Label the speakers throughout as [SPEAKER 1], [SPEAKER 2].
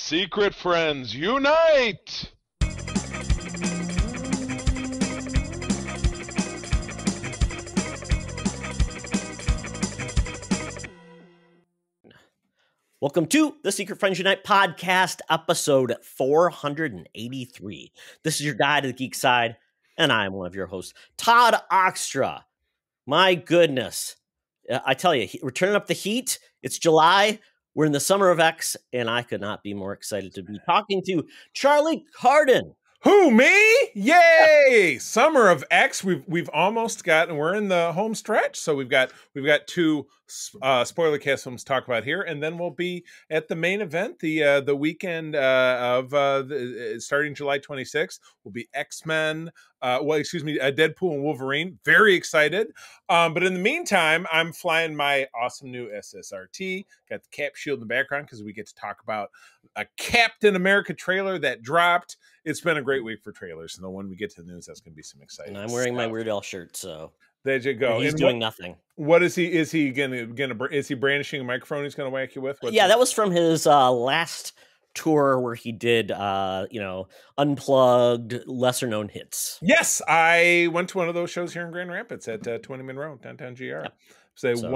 [SPEAKER 1] Secret friends, unite!
[SPEAKER 2] Welcome to the Secret Friends Unite podcast, episode 483. This is your guide to the geek side, and I'm one of your hosts, Todd Oxtra. My goodness. I tell you, we're turning up the heat. It's July. We're in the summer of X, and I could not be more excited to be talking to Charlie Carden.
[SPEAKER 3] Who, me? Yay! Summer of X. We've almost gotten. We're in the home stretch, so we've got two spoiler cast films to talk about here, and then we'll be at the main event, the weekend of starting July 26th. Will be X-Men. Deadpool and Wolverine. Very excited. But in the meantime, I'm flying my awesome new SSRT. Got the cap shield in the background because we get to talk about a Captain America trailer that dropped. It's been a great week for trailers, and then when we get to the news, that's going to be some exciting.
[SPEAKER 2] And I'm wearing my Weird Al shirt, so
[SPEAKER 3] there you go.
[SPEAKER 2] He's doing nothing.
[SPEAKER 3] What is he? Is he gonna? Is he brandishing a microphone? He's going to whack you with?
[SPEAKER 2] That was from his last tour where he did, unplugged, lesser known hits.
[SPEAKER 3] Yes, I went to one of those shows here in Grand Rapids at 20 Monroe, downtown GR. Yep. It's a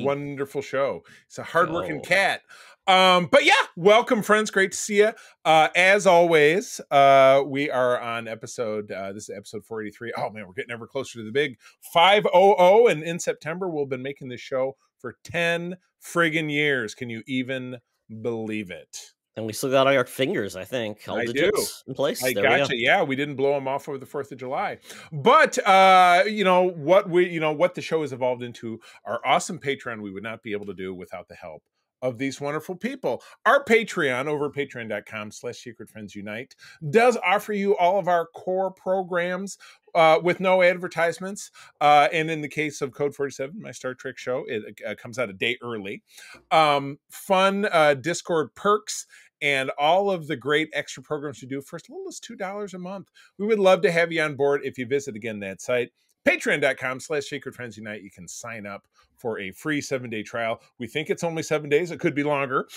[SPEAKER 3] wonderful show. It's a hardworking cat. But yeah, welcome friends. Great to see you. As always, we are on episode, this is episode 483. Oh man, we're getting ever closer to the big 500. And in September, we'll have been making this show for 10 friggin' years. Can you even believe it?
[SPEAKER 2] And we still got our fingers, I think. All digits in place.
[SPEAKER 3] I gotcha. Yeah, we didn't blow them off over the 4th of July. But what the show has evolved into, our awesome Patreon we would not be able to do without the help of these wonderful people. Our Patreon over at patreon.com/secretfriendsunite does offer you all of our core programs with no advertisements. And in the case of Code 47, my Star Trek show, it comes out a day early. Fun Discord perks and all of the great extra programs we do for as little as $2 a month. We would love to have you on board if you visit again that site. Patreon.com/secretfriendsunite. You can sign up for a free 7-day trial. We think it's only 7 days. It could be longer.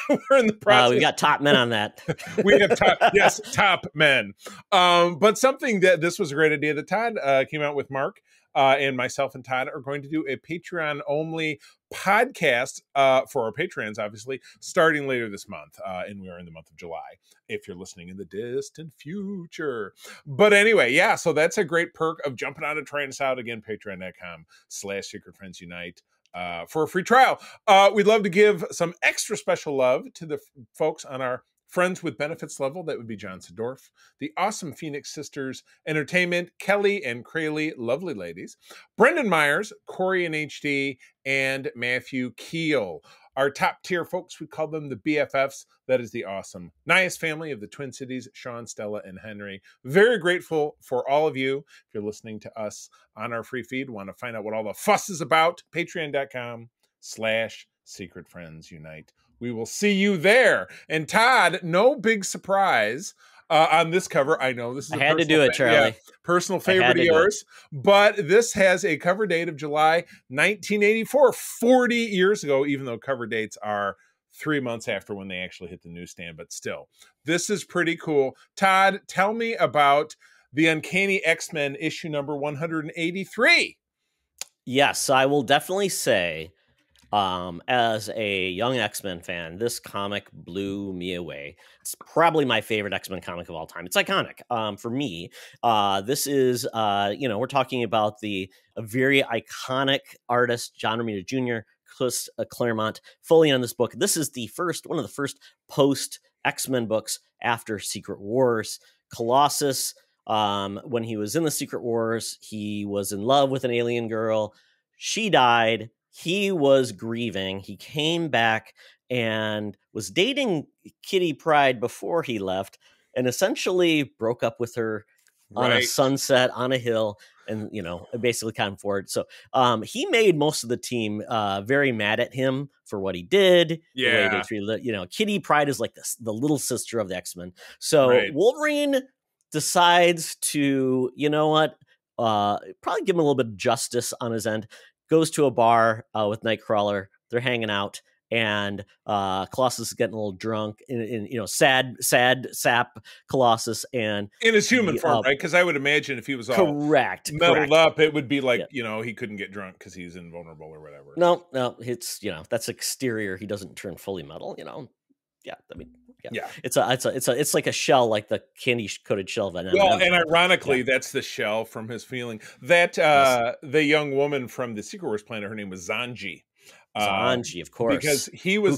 [SPEAKER 3] We're in the process.
[SPEAKER 2] We've got top men on that.
[SPEAKER 3] We have top men. But something that this was a great idea that Todd came out with. Mark and myself and Todd are going to do a Patreon only podcast for our patrons, obviously, starting later this month. And we are in the month of July, if you're listening in the distant future. But anyway, yeah, so that's a great perk of jumping on and trying us out again, patreon.com/secretfriendsunite. For a free trial. We'd love to give some extra special love to the folks on our Friends with Benefits level. That would be John Sedorf, the awesome Phoenix Sisters Entertainment, Kelly and Crayley, lovely ladies, Brendan Myers, Corey and HD, and Matthew Keel. Our top tier folks, we call them the BFFs. That is the awesome Nias family of the Twin Cities, Sean, Stella, and Henry. Very grateful for all of you. If you're listening to us on our free feed, want to find out what all the fuss is about, patreon.com/secretfriendsunite. We will see you there. And Todd, no big surprise on this cover. I know this is personal favorite of yours, but this has a cover date of July 1984, 40 years ago, even though cover dates are 3 months after when they actually hit the newsstand. But still, this is pretty cool. Todd, tell me about the Uncanny X-Men issue number 183.
[SPEAKER 2] Yes, I will definitely say, as a young X-Men fan, this comic blew me away. It's probably my favorite X-Men comic of all time. It's iconic. For me, this is, we're talking about a very iconic artist, John Romita Jr., Chris Claremont, fully on this book. This is one of the first post X-Men books after Secret Wars. Colossus, when he was in the Secret Wars, he was in love with an alien girl. She died. He was grieving. He came back and was dating Kitty Pryde before he left, and essentially broke up with her on a sunset on a hill, and basically kind of forward. So he made most of the team very mad at him for what he did.
[SPEAKER 3] Yeah,
[SPEAKER 2] Kitty Pryde is like the little sister of the X-Men. So Wolverine decides to, probably give him a little bit of justice on his end. Goes to a bar with Nightcrawler. They're hanging out, and Colossus is getting a little drunk, in sad sap Colossus, and
[SPEAKER 3] in his human form, right? Because I would imagine if he was all meddled up, it would be like he couldn't get drunk because he's invulnerable or whatever.
[SPEAKER 2] No, it's that's exterior. He doesn't turn fully metal. Yeah, I mean, yeah. It's like a shell, like the candy coated shell of an M&M.
[SPEAKER 3] Well, and ironically, that's the shell from his feeling. That the young woman from the Secret Wars planet, her name was Zanji.
[SPEAKER 2] Zanji, of course,
[SPEAKER 3] because he was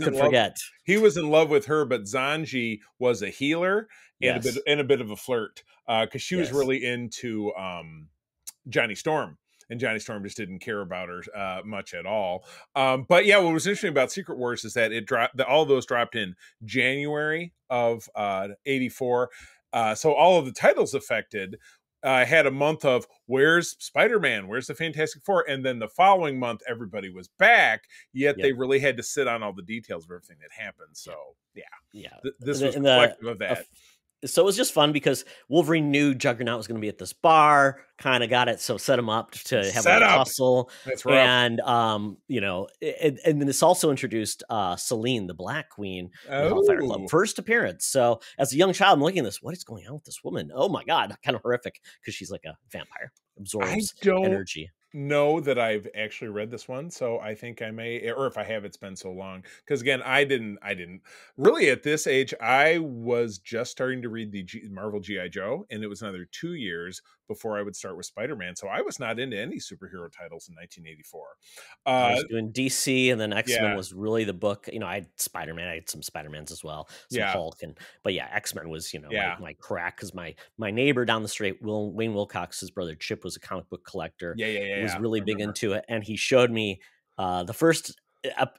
[SPEAKER 3] he was in love with her, but Zanji was a healer and a bit of a flirt because she was really into Johnny Storm. And Johnny Storm just didn't care about her much at all. But yeah, what was interesting about Secret Wars is that all of those dropped in January of '84. So all of the titles affected had a month of where's Spider-Man, where's the Fantastic Four, and then the following month everybody was back. Yet they really had to sit on all the details of everything that happened. So this was reflective of that.
[SPEAKER 2] So it was just fun because Wolverine knew Juggernaut was going to be at this bar, kind of got it, so set him up to have a tussle.
[SPEAKER 3] That's right.
[SPEAKER 2] And, and then this also introduced Selene, the Black Queen, Hellfire Club, first appearance. So as a young child, I'm looking at this, what is going on with this woman? Oh my God, kind of horrific because she's like a vampire, absorbs energy.
[SPEAKER 3] Know that I've actually read this one, so I think I may, or if I have, it's been so long. Because again, I didn't really at this age. I was just starting to read the Marvel G.I. Joe, and it was another 2 years before I would start with Spider-Man. So I was not into any superhero titles in 1984.
[SPEAKER 2] I was doing DC, and then X-Men was really the book. I had Spider-Man, I had some Spider-mans as well, some Hulk, but X-Men was my crack because my neighbor down the street, Wayne Wilcox's brother Chip, was a comic book collector. Was really big into it, and he showed me the first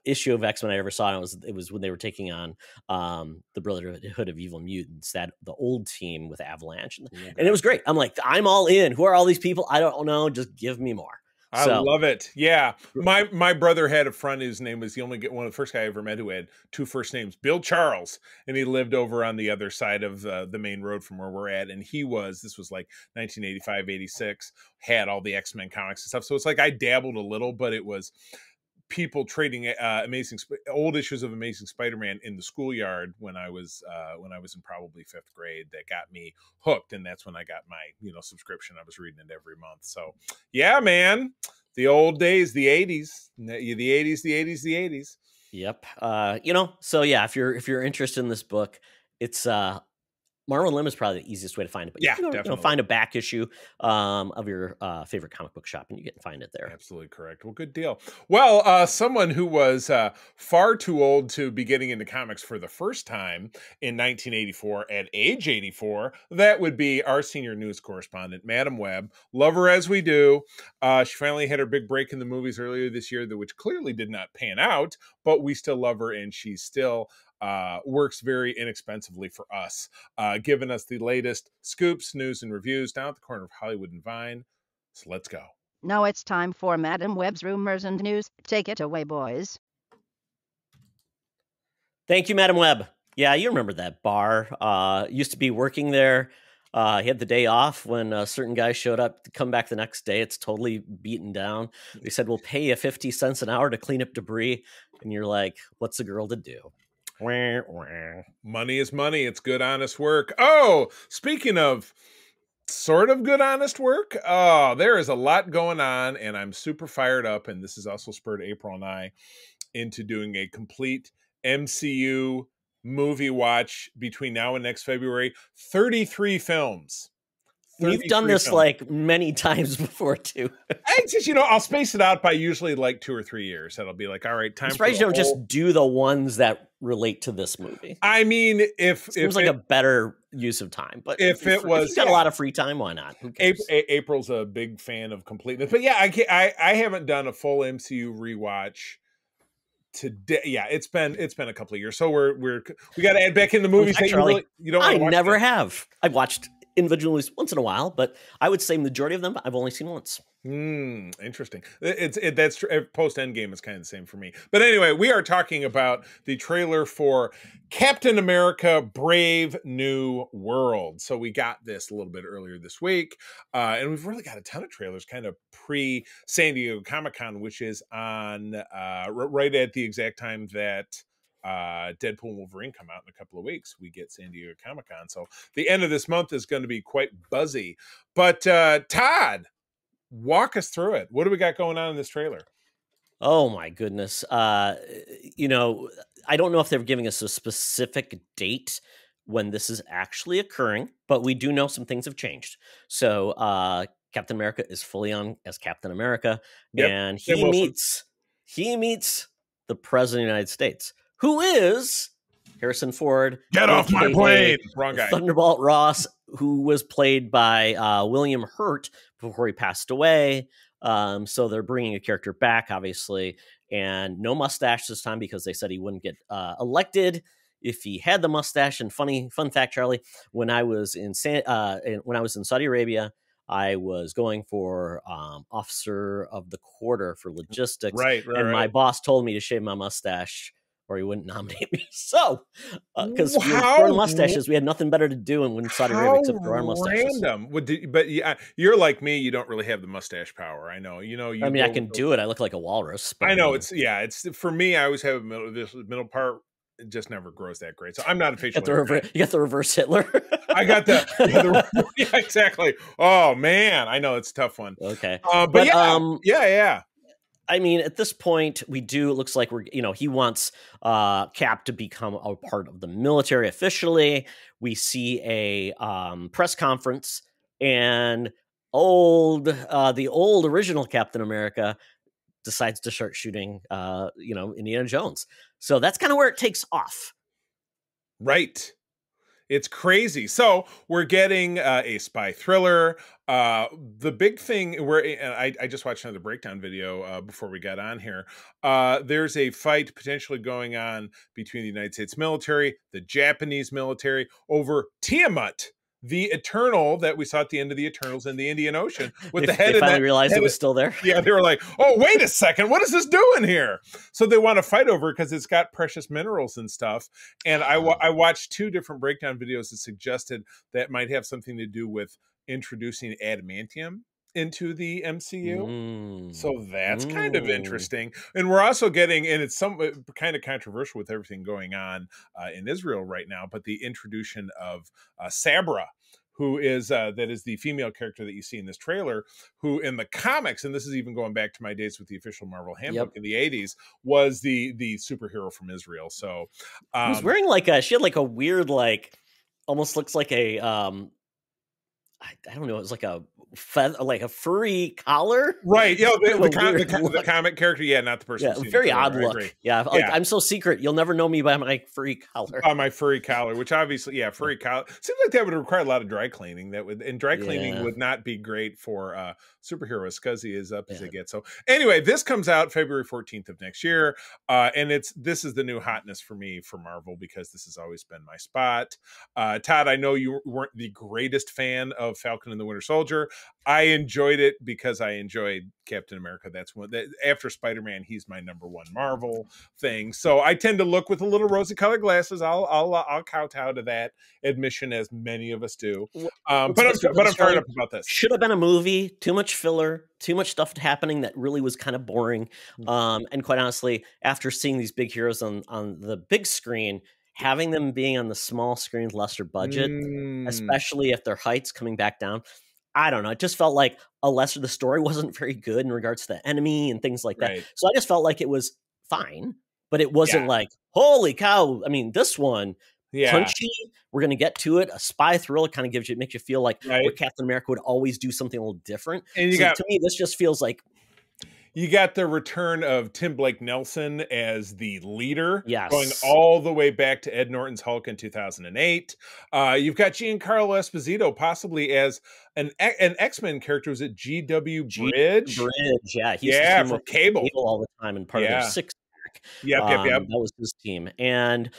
[SPEAKER 2] issue of X-Men I ever saw. And it was when they were taking on the Brotherhood of Evil Mutants, that the old team with Avalanche, and it was great. I'm like, I'm all in. Who are all these people? I don't know. Just give me more.
[SPEAKER 3] I love it. Yeah. My brother had a friend whose name was one of the first guy I ever met who had two first names, Bill Charles. And he lived over on the other side of the main road from where we're at. And this was like 1985, 86, had all the X-Men comics and stuff. So it's like I dabbled a little, but it was people trading old issues of Amazing Spider-Man in the schoolyard when I was in probably 5th grade that got me hooked, and that's when I got my subscription. I was reading it every month. So yeah, man, the old days, the 80s, the 80s.
[SPEAKER 2] Yep. So yeah, if you're interested in this book, it's Marvel Limb is probably the easiest way to find it. But definitely find a back issue of your favorite comic book shop, and you can find it there.
[SPEAKER 3] Absolutely correct. Well, good deal. Well, someone who was far too old to be getting into comics for the first time in 1984 at age 84, that would be our senior news correspondent, Madam Webb. Love her as we do. She finally had her big break in the movies earlier this year, which clearly did not pan out, but we still love her, and she's still works very inexpensively for us, giving us the latest scoops, news, and reviews down at the corner of Hollywood and Vine. So let's go.
[SPEAKER 4] Now it's time for Madam Webb's Rumors and News. Take it away, boys.
[SPEAKER 2] Thank you, Madam Webb. Yeah, you remember that bar. Used to be working there. He had the day off when a certain guy showed up to come back the next day. It's totally beaten down. They said, we'll pay you 50 cents an hour to clean up debris. And you're like, what's a girl to do?
[SPEAKER 3] Money is money. It's good, honest work. Oh, speaking of sort of good, honest work, there is a lot going on, and I'm super fired up. And this has also spurred April and I into doing a complete MCU movie watch between now and next February. 33 films.
[SPEAKER 2] We've done this films. Like many times before too.
[SPEAKER 3] I just, I'll space it out by usually like 2 or 3 years. That'll be like, all right, time.
[SPEAKER 2] I'm surprised you don't just do the ones that relate to this movie.
[SPEAKER 3] I mean, if
[SPEAKER 2] seems like a better use of time, but
[SPEAKER 3] if you've
[SPEAKER 2] got a lot of free time, why not?
[SPEAKER 3] April's a big fan of completeness, but yeah, I haven't done a full MCU rewatch today. Yeah, it's been a couple of years, so we got to add back in the movies that you don't.
[SPEAKER 2] I never have. I've watched individually once in a while, but I would say majority of them I've only seen once.
[SPEAKER 3] Interesting. That's post Endgame is kind of the same for me. But anyway, we are talking about the trailer for Captain America: Brave New World. So we got this a little bit earlier this week, and we've really got a ton of trailers, kind of pre San Diego Comic-Con, which is on right at the exact time that Deadpool and Wolverine come out in a couple of weeks. We get San Diego Comic-Con, so the end of this month is going to be quite buzzy. But Todd, walk us through it. What do we got going on in this trailer?
[SPEAKER 2] Oh my goodness. You know, I don't know if they're giving us a specific date when this is actually occurring, but we do know some things have changed. So Captain America is fully on as Captain America, and he meets the President of the United States, who is Harrison Ford.
[SPEAKER 3] Get off my plane! Wrong guy.
[SPEAKER 2] Thunderbolt Ross, who was played by William Hurt before he passed away. So they're bringing a character back, obviously, and no mustache this time because they said he wouldn't get elected if he had the mustache. And fun fact, Charlie, when I was in Saudi Arabia, I was going for officer of the quarter for logistics,
[SPEAKER 3] right.
[SPEAKER 2] My boss told me to shave my mustache or he wouldn't nominate me. So, because growing mustaches, we had nothing better to do in Saudi Arabia except grow our mustaches.
[SPEAKER 3] Random. But yeah, you're like me. You don't really have the mustache power. I know. I mean,
[SPEAKER 2] I can do it. I look like a walrus.
[SPEAKER 3] But I know. It's for me. I always have this middle part. It just never grows that great. So I'm not a facial.
[SPEAKER 2] You got the reverse Hitler.
[SPEAKER 3] I got the yeah, exactly. Oh man, I know it's a tough one.
[SPEAKER 2] Okay,
[SPEAKER 3] but yeah.
[SPEAKER 2] I mean, at this point, it looks like he wants Cap to become a part of the military officially. We see a press conference, and the old original Captain America decides to start shooting, Indiana Jones. So that's kind of where it takes off.
[SPEAKER 3] Right. It's crazy. So we're getting a spy thriller. The big thing I just watched another breakdown video before we got on here. There's a fight potentially going on between the United States military, the Japanese military over Tiamat, the Eternal that we saw at the end of the Eternals in the Indian Ocean. With the head,
[SPEAKER 2] they finally realized it was still there.
[SPEAKER 3] Yeah, they were like, "Oh, wait a second, what is this doing here?" So they want to fight over it because it's got precious minerals and stuff. And I watched two different breakdown videos that suggested that might have something to do with introducing adamantium into the MCU. So that's kind of interesting. And we're also getting, and it's some kind of controversial with everything going on in Israel right now, but the introduction of Sabra, who is that is the female character that you see in this trailer, who in the comics, and this is even going back to my days with the official Marvel handbook in the 80s, was the superhero from Israel. So
[SPEAKER 2] he was wearing she had a weird, almost looks like a I don't know, it was like a furry collar,
[SPEAKER 3] right? Yeah, the comic character, not the person.
[SPEAKER 2] Yeah, very odd look. Yeah, I'm so secret, you'll never know me by my furry collar.
[SPEAKER 3] By my furry collar, which obviously, furry collar seems like that would require a lot of dry cleaning. Dry cleaning would not be great for superheroes because he is up as they get. So anyway, this comes out February 14th of next year, and this is the new hotness for me for Marvel because this has always been my spot. Todd, I know you weren't the greatest fan of Falcon and the Winter Soldier. I enjoyed it because I enjoyed Captain America. That's after Spider-Man, he's my number one Marvel thing. So I tend to look with a little rosy-colored glasses. I'll kowtow to that admission, as many of us do. But I'm fired up about this.
[SPEAKER 2] Should have been a movie. Too much filler. Too much stuff happening that really was kind of boring. And quite honestly, after seeing these big heroes on the big screen, having them being on the small screen, lesser budget, especially if their height's coming back down, I don't know. It just felt like the story wasn't very good in regards to the enemy and things like that.
[SPEAKER 3] Right.
[SPEAKER 2] So I just felt like it was fine, but it wasn't like, holy cow. I mean, this one, punchy, we're going to get to it. A spy thriller kind of makes you feel like where Captain America would always do something a little different. And to me, this just feels like,
[SPEAKER 3] you got the return of Tim Blake Nelson as the leader, going all the way back to Ed Norton's Hulk in 2008. You've got Giancarlo Esposito possibly as an X-Men character. Was it G.W. Bridge?
[SPEAKER 2] Yeah. He used to
[SPEAKER 3] from Cable
[SPEAKER 2] all the time and part of their six-pack.
[SPEAKER 3] Yep.
[SPEAKER 2] That was his team. And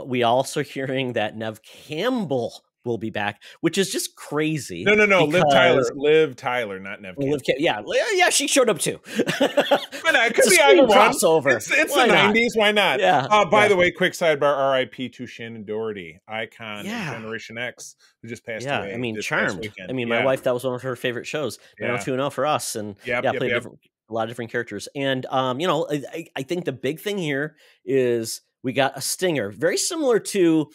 [SPEAKER 2] we also hearing that Nev Campbell will be back, which is just crazy.
[SPEAKER 3] No.
[SPEAKER 2] because-
[SPEAKER 3] Liv Tyler, not Nev
[SPEAKER 2] Well,
[SPEAKER 3] Campbell.
[SPEAKER 2] yeah, she showed up too.
[SPEAKER 3] Why not? It could
[SPEAKER 2] It's a
[SPEAKER 3] be either
[SPEAKER 2] screen
[SPEAKER 3] one.
[SPEAKER 2] crossover.
[SPEAKER 3] It's the
[SPEAKER 2] Why not?
[SPEAKER 3] 90s. Why not?
[SPEAKER 2] Yeah.
[SPEAKER 3] By the way, quick sidebar: R.I.P. to Shannon Doherty, icon of
[SPEAKER 2] Yeah.
[SPEAKER 3] Generation X, who just passed
[SPEAKER 2] Yeah,
[SPEAKER 3] away.
[SPEAKER 2] I mean,
[SPEAKER 3] this past
[SPEAKER 2] Charmed.
[SPEAKER 3] weekend.
[SPEAKER 2] I mean,
[SPEAKER 3] Yeah.
[SPEAKER 2] my wife, that was one of her favorite shows.
[SPEAKER 3] Yeah.
[SPEAKER 2] 90210 for us, and
[SPEAKER 3] Yep,
[SPEAKER 2] played
[SPEAKER 3] yep.
[SPEAKER 2] a lot of different characters. And I think the big thing here is we got a stinger, very similar to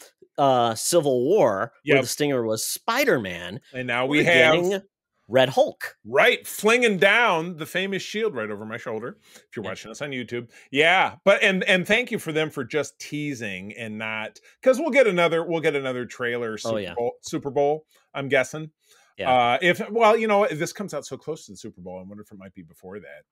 [SPEAKER 2] Civil War, where
[SPEAKER 3] Yep.
[SPEAKER 2] the stinger was Spider-Man.
[SPEAKER 3] And now
[SPEAKER 2] We're
[SPEAKER 3] we have
[SPEAKER 2] getting Red Hulk.
[SPEAKER 3] right flinging down the famous shield right over my shoulder. If you're watching us on YouTube, yeah. But and thank you for them for just teasing and not, because we'll get another trailer. Super Bowl. I'm guessing.
[SPEAKER 2] Yeah.
[SPEAKER 3] This comes out so close to the Super Bowl. I wonder if it might be before that.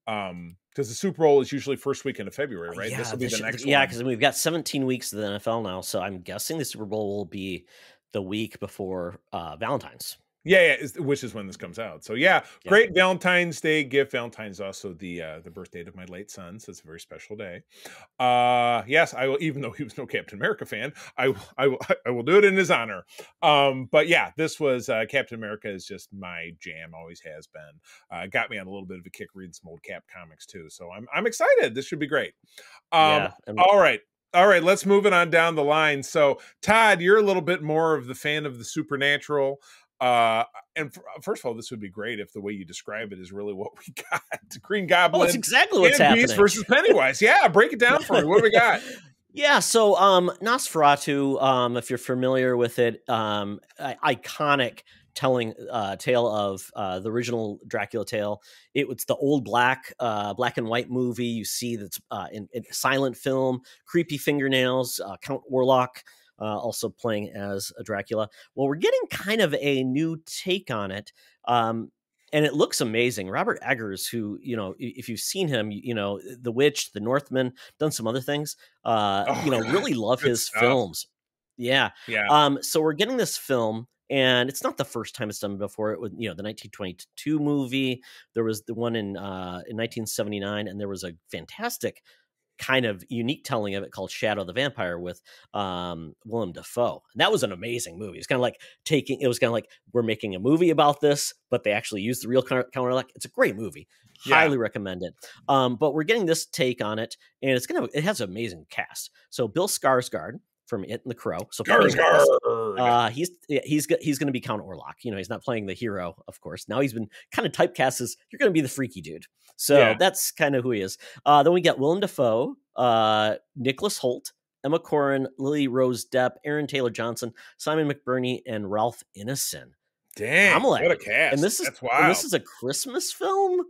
[SPEAKER 3] Because the Super Bowl is usually first weekend of February, right?
[SPEAKER 2] Yeah,
[SPEAKER 3] This will be the next
[SPEAKER 2] yeah,
[SPEAKER 3] one.
[SPEAKER 2] because we've got 17 weeks of the NFL now, so I'm guessing the Super Bowl will be the week before Valentine's.
[SPEAKER 3] Yeah, which is when this comes out. So yeah, great Valentine's Day gift. Valentine's also the birth date of my late son, so it's a very special day. Yes, I will. Even though he was no Captain America fan, I will do it in his honor. But yeah, this was Captain America is just my jam. Always has been. Got me on a little bit of a kick reading some old Cap comics too. So I'm excited. This should be great. All right. Let's move it on down the line. So Todd, you're a little bit more of the fan of the supernatural. First of all, this would be great if the way you describe it is really what we got. Green Goblin.
[SPEAKER 2] Oh, it's exactly what's happening.
[SPEAKER 3] Beast versus Pennywise. Yeah, break it down for me. What do we got?
[SPEAKER 2] Yeah, so Nosferatu, if you're familiar with it, iconic telling tale of the original Dracula tale. It's the old black and white movie. You see that's in silent film, creepy fingernails, Count Orlok. Also playing as a Dracula. Well, we're getting kind of a new take on it. And it looks amazing. Robert Eggers, who, if you've seen him, The Witch, The Northman, done some other things, really love his films. Yeah. So we're getting this film, and it's not the first time it's done before. It was, the 1922 movie. There was the one in 1979, and there was a fantastic kind of unique telling of it called Shadow the Vampire with Willem Dafoe. And that was an amazing movie. It's kind of like we're making a movie about this, but they actually used the real counter. It's a great movie. Highly recommend it. But we're getting this take on it, and it has an amazing cast. So Bill Skarsgård from It and the Crow. So he's going to be Count Orlok. He's not playing the hero, of course. Now he's been kind of typecast as you're going to be the freaky dude. So that's kind of who he is. Then we get Willem Dafoe, Nicholas Hoult, Emma Corrin, Lily Rose Depp, Aaron Taylor Johnson, Simon McBurney, and Ralph Ineson.
[SPEAKER 3] Damn, what a cast.
[SPEAKER 2] And this is a Christmas film?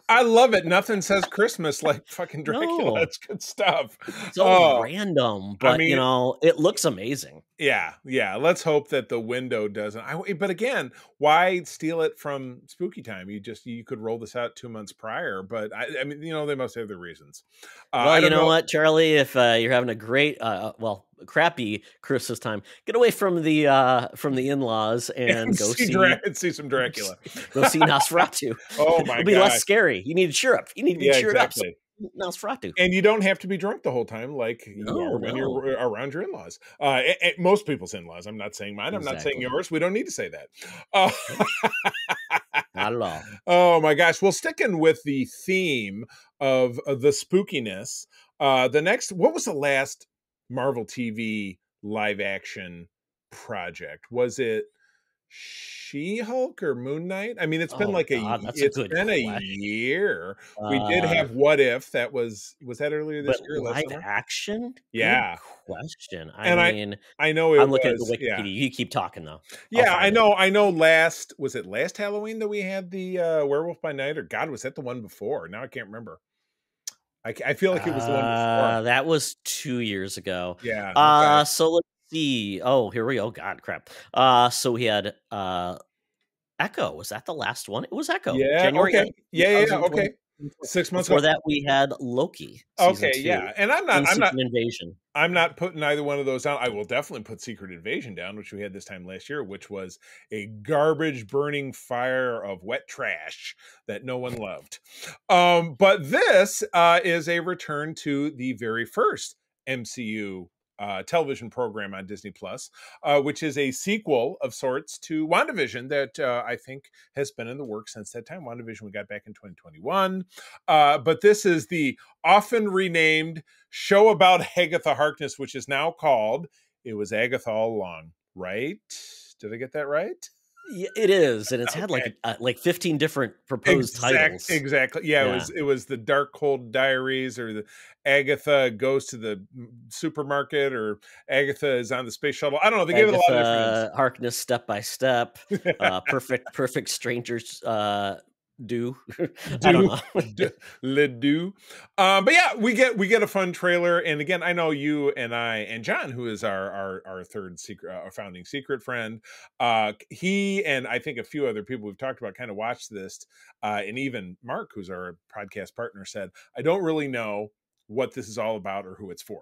[SPEAKER 3] I love it. Nothing says Christmas like fucking Dracula. No. That's good stuff.
[SPEAKER 2] So random, but it looks amazing.
[SPEAKER 3] Yeah. Let's hope that the window doesn't. But again, why steal it from Spooky Time? You could roll this out 2 months prior. But I mean, they must have their reasons.
[SPEAKER 2] Well, you know what, Charlie? If you're having a great, crappy Christmas time, get away from the in-laws and go
[SPEAKER 3] see some Dracula.
[SPEAKER 2] Go see Nosferatu.
[SPEAKER 3] Oh my god,
[SPEAKER 2] it'll be less scary. You need to cheer up. You need to be cheered up. Nosferatu,
[SPEAKER 3] and you don't have to be drunk the whole time like you are when you're around your in-laws. Most people's in-laws. I'm not saying mine. I'm not saying yours. We don't need to say that.
[SPEAKER 2] Not at all.
[SPEAKER 3] Oh my gosh. Well, sticking with the theme of the spookiness, what was the last Marvel TV live action project? Was it She-Hulk or Moon Knight? I mean, it's been a year. We did have What If. That was that earlier this year?
[SPEAKER 2] Live action?
[SPEAKER 3] Yeah.
[SPEAKER 2] Good question.
[SPEAKER 3] I know
[SPEAKER 2] I'm looking at the Wikipedia. Yeah. You keep talking though.
[SPEAKER 3] Yeah, I know. Last Halloween that we had the Werewolf by Night, or God, was that the one before? Now I can't remember. I feel like it was the one before.
[SPEAKER 2] That was 2 years ago.
[SPEAKER 3] Yeah. Okay.
[SPEAKER 2] So let's see. Oh, here we go. God, crap. So we had Echo. Was that the last one? It was Echo.
[SPEAKER 3] Yeah.
[SPEAKER 2] January
[SPEAKER 3] okay.
[SPEAKER 2] 8th,
[SPEAKER 3] Yeah. Okay. 6 months
[SPEAKER 2] before that, we had Loki.
[SPEAKER 3] Okay. Yeah. And
[SPEAKER 2] Secret Invasion.
[SPEAKER 3] I'm not putting either one of those down. I will definitely put Secret Invasion down, which we had this time last year, which was a garbage burning fire of wet trash that no one loved. But this is a return to the very first MCU television program on Disney Plus, which is a sequel of sorts to WandaVision that I think has been in the works since that time. WandaVision we got back in 2021, but this is the often renamed show about Agatha Harkness, which is now called It Was Agatha All Along. Right? Did I get that right?
[SPEAKER 2] Yeah, it is, and it's had like 15 different proposed titles.
[SPEAKER 3] Exactly. Yeah, it was the Darkhold Diaries, or the Agatha goes to the supermarket, or Agatha is on the space shuttle. I don't know. They gave it a lot of different names.
[SPEAKER 2] Harkness Step by Step, Perfect Strangers. I don't know.
[SPEAKER 3] Le do. But yeah, we get a fun trailer, and again, I know you and I and John, who is our third secret, our founding secret friend, he and I think a few other people we've talked about kind of watched this, and even Mark, who's our podcast partner, said, I don't really know what this is all about or who it's for.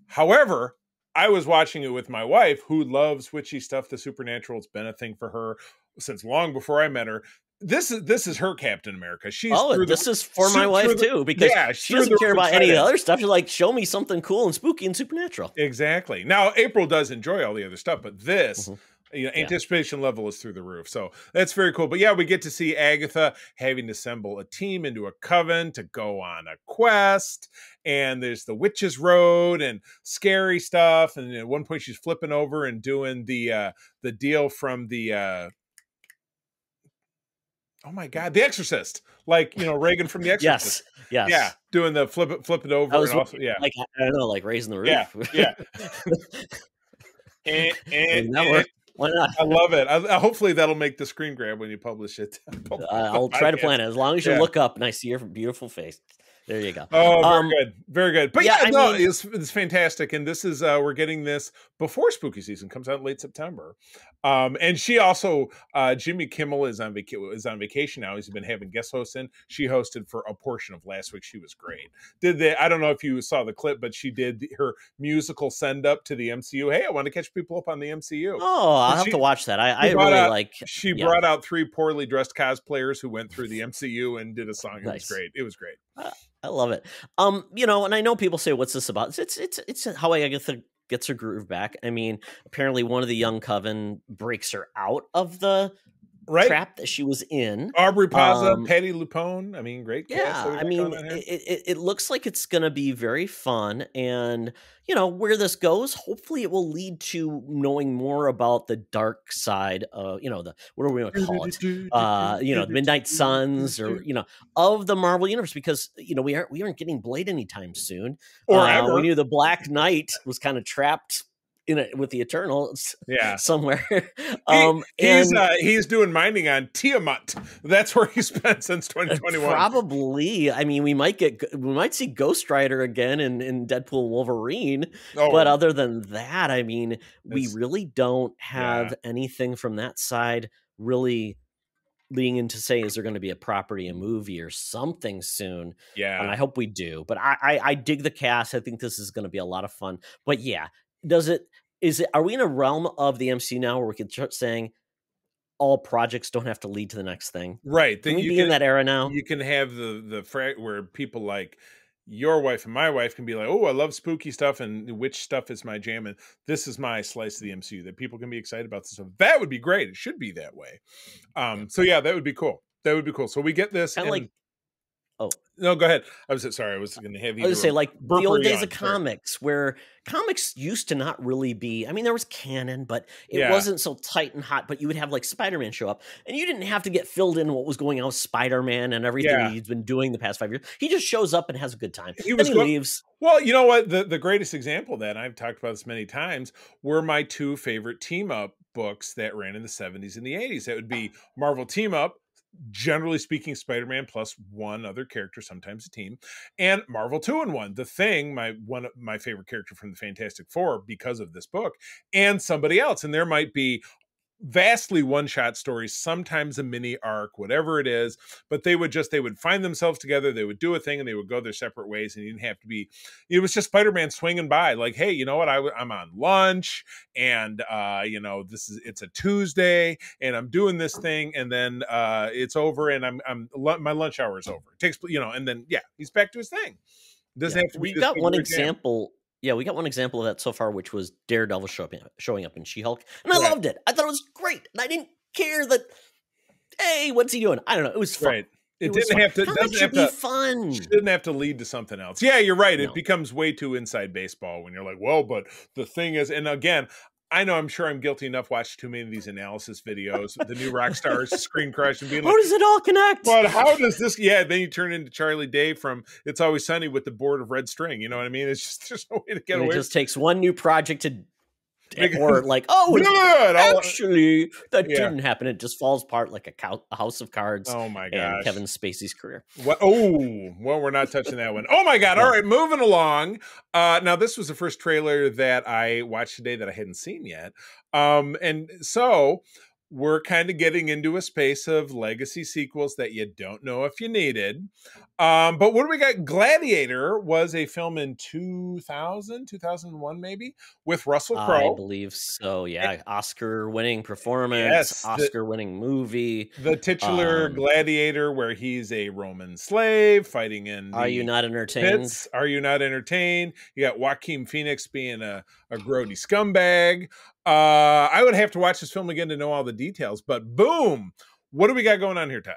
[SPEAKER 3] However, I was watching it with my wife, who loves witchy stuff, the supernatural. It's been a thing for her since long before I met her. This is her Captain America.
[SPEAKER 2] This is for my wife too, because she doesn't care about any of the other stuff. She's like, show me something cool and spooky and supernatural.
[SPEAKER 3] Exactly. Now, April does enjoy all the other stuff, but this, anticipation level is through the roof. So that's very cool. But yeah, we get to see Agatha having to assemble a team into a coven to go on a quest. And there's the Witch's Road and scary stuff. And at one point she's flipping over and doing the deal from the oh my God, The Exorcist, like Reagan from The Exorcist.
[SPEAKER 2] Yes.
[SPEAKER 3] Yeah, doing the flip it over.
[SPEAKER 2] And also, like I don't know, like raising the roof.
[SPEAKER 3] Yeah. and
[SPEAKER 2] why not?
[SPEAKER 3] I love it. Hopefully that'll make the screen grab when you publish it.
[SPEAKER 2] I'll try to plan it as long as you look up and I see your beautiful face. There you go.
[SPEAKER 3] Oh, very good. But it's fantastic. And this is we're getting this before spooky season comes out in late September. And she also Jimmy Kimmel is on vacation now. He's been having guest hosts in. She hosted for a portion of last week. She was great. I don't know if you saw the clip, but she did her musical send up to the MCU. Hey, I want to catch people up on the MCU.
[SPEAKER 2] Oh, I'll have to watch that. I really like.
[SPEAKER 3] She brought out 3 poorly dressed cosplayers who went through the MCU and did a song. It was great. It was great.
[SPEAKER 2] I love it. And I know people say, "What's this about?" It's how Agatha gets her groove back. I mean, apparently one of the young coven breaks her out of the trap that she was in.
[SPEAKER 3] Aubrey Plaza, Patty Lupone. I mean, great.
[SPEAKER 2] Yeah, I mean, it looks like it's going to be very fun, and where this goes, hopefully it will lead to knowing more about the dark side of what are we going to call it? The Midnight Suns, or of the Marvel universe, because we aren't getting Blade anytime soon,
[SPEAKER 3] or ever.
[SPEAKER 2] We knew the Black Knight was kind of trapped in it with the Eternals, somewhere.
[SPEAKER 3] He's doing mining on Tiamat. That's where he's been since 2021.
[SPEAKER 2] Probably. I mean, we might see Ghost Rider again in Deadpool and Wolverine. But other than that, I mean, we really don't have anything from that side really leading into say, is there going to be a property, a movie or something soon?
[SPEAKER 3] Yeah.
[SPEAKER 2] And I hope we do. But I dig the cast. I think this is going to be a lot of fun. But yeah, are we in a realm of the MC now where we can start saying all projects don't have to lead to the next thing?
[SPEAKER 3] Right.
[SPEAKER 2] Can we be in that era now?
[SPEAKER 3] You can have where people like your wife and my wife can be like, oh, I love spooky stuff and witch stuff is my jam, and this is my slice of the MCU, that people can be excited about this stuff. That would be great. It should be that way. So yeah, that would be cool. So we get this. No, go ahead. I was going to have you.
[SPEAKER 2] I was say, like the old days of comics, where comics used to not really be. I mean, there was canon, but it wasn't so tight and hot. But you would have like Spider-Man show up, and you didn't have to get filled in what was going on with Spider-Man and everything he's been doing the past 5 years. He just shows up and has a good time. He leaves.
[SPEAKER 3] Well, you know what? The greatest example of that, I've talked about this many times, were my 2 favorite team up books that ran in the 70s and the 80s. That would be Marvel Team Up. Generally speaking, Spider-Man plus one other character, sometimes a team, and Marvel 2-in-1. The Thing, my favorite character from the Fantastic Four because of this book, and somebody else. And there might be vastly one-shot stories, sometimes a mini arc, whatever it is, but they would find themselves together, they would do a thing, and they would go their separate ways, and you didn't have to be, it was just Spider-Man swinging by, like, hey, you know what, I'm on lunch, and it's a Tuesday, and I'm doing this thing, and then it's over, and my lunch hour is over. It takes, and then he's back to his thing. Doesn't have to be.
[SPEAKER 2] We've got one example Yeah, we got one example of that so far, which was Daredevil showing up in She-Hulk, and I
[SPEAKER 3] Right.
[SPEAKER 2] loved it. I thought it was great, and I didn't care that. Hey, what's he doing? I don't know. It was fun.
[SPEAKER 3] Right. It
[SPEAKER 2] was
[SPEAKER 3] didn't
[SPEAKER 2] fun.
[SPEAKER 3] have to.
[SPEAKER 2] Comics
[SPEAKER 3] Doesn't
[SPEAKER 2] should
[SPEAKER 3] have
[SPEAKER 2] be
[SPEAKER 3] to.
[SPEAKER 2] fun.
[SPEAKER 3] Shouldn't have to lead to something else. Yeah, you're right. It
[SPEAKER 2] No.
[SPEAKER 3] becomes way too inside baseball when you're like, well, but the thing is, and again, I know I'm sure I'm guilty enough watching too many of these analysis videos, the new rock stars screen crush and being
[SPEAKER 2] How
[SPEAKER 3] like,
[SPEAKER 2] does it all connect?
[SPEAKER 3] but how does this? Yeah, then you turn into Charlie Day from It's Always Sunny with the board of red string. You know what I mean? It's just there's no way to get
[SPEAKER 2] And
[SPEAKER 3] away.
[SPEAKER 2] it just takes one new project to,
[SPEAKER 3] Make it
[SPEAKER 2] or like, oh, it's
[SPEAKER 3] good.
[SPEAKER 2] actually that
[SPEAKER 3] Yeah.
[SPEAKER 2] didn't happen. It just falls apart like a house of cards.
[SPEAKER 3] Oh my
[SPEAKER 2] And
[SPEAKER 3] gosh.
[SPEAKER 2] Kevin Spacey's career.
[SPEAKER 3] What? Oh, well, we're not touching that one. Oh my God. All right, moving along. Now this was the first trailer that I watched today that I hadn't seen yet. And so we're kind of getting into a space of legacy sequels that you don't know if you needed. But what do we got? Gladiator was a film in 2001 maybe, with Russell
[SPEAKER 2] I
[SPEAKER 3] Crowe.
[SPEAKER 2] believe so. Yeah, Oscar-winning performance,
[SPEAKER 3] Yes,
[SPEAKER 2] Oscar-winning movie.
[SPEAKER 3] The titular gladiator, where he's a Roman slave fighting in.
[SPEAKER 2] Are you not entertained?
[SPEAKER 3] Pits. Are you not entertained? You got Joaquin Phoenix being a grody scumbag. I would have to watch this film again to know all the details, but boom. What do we got going on here, Todd?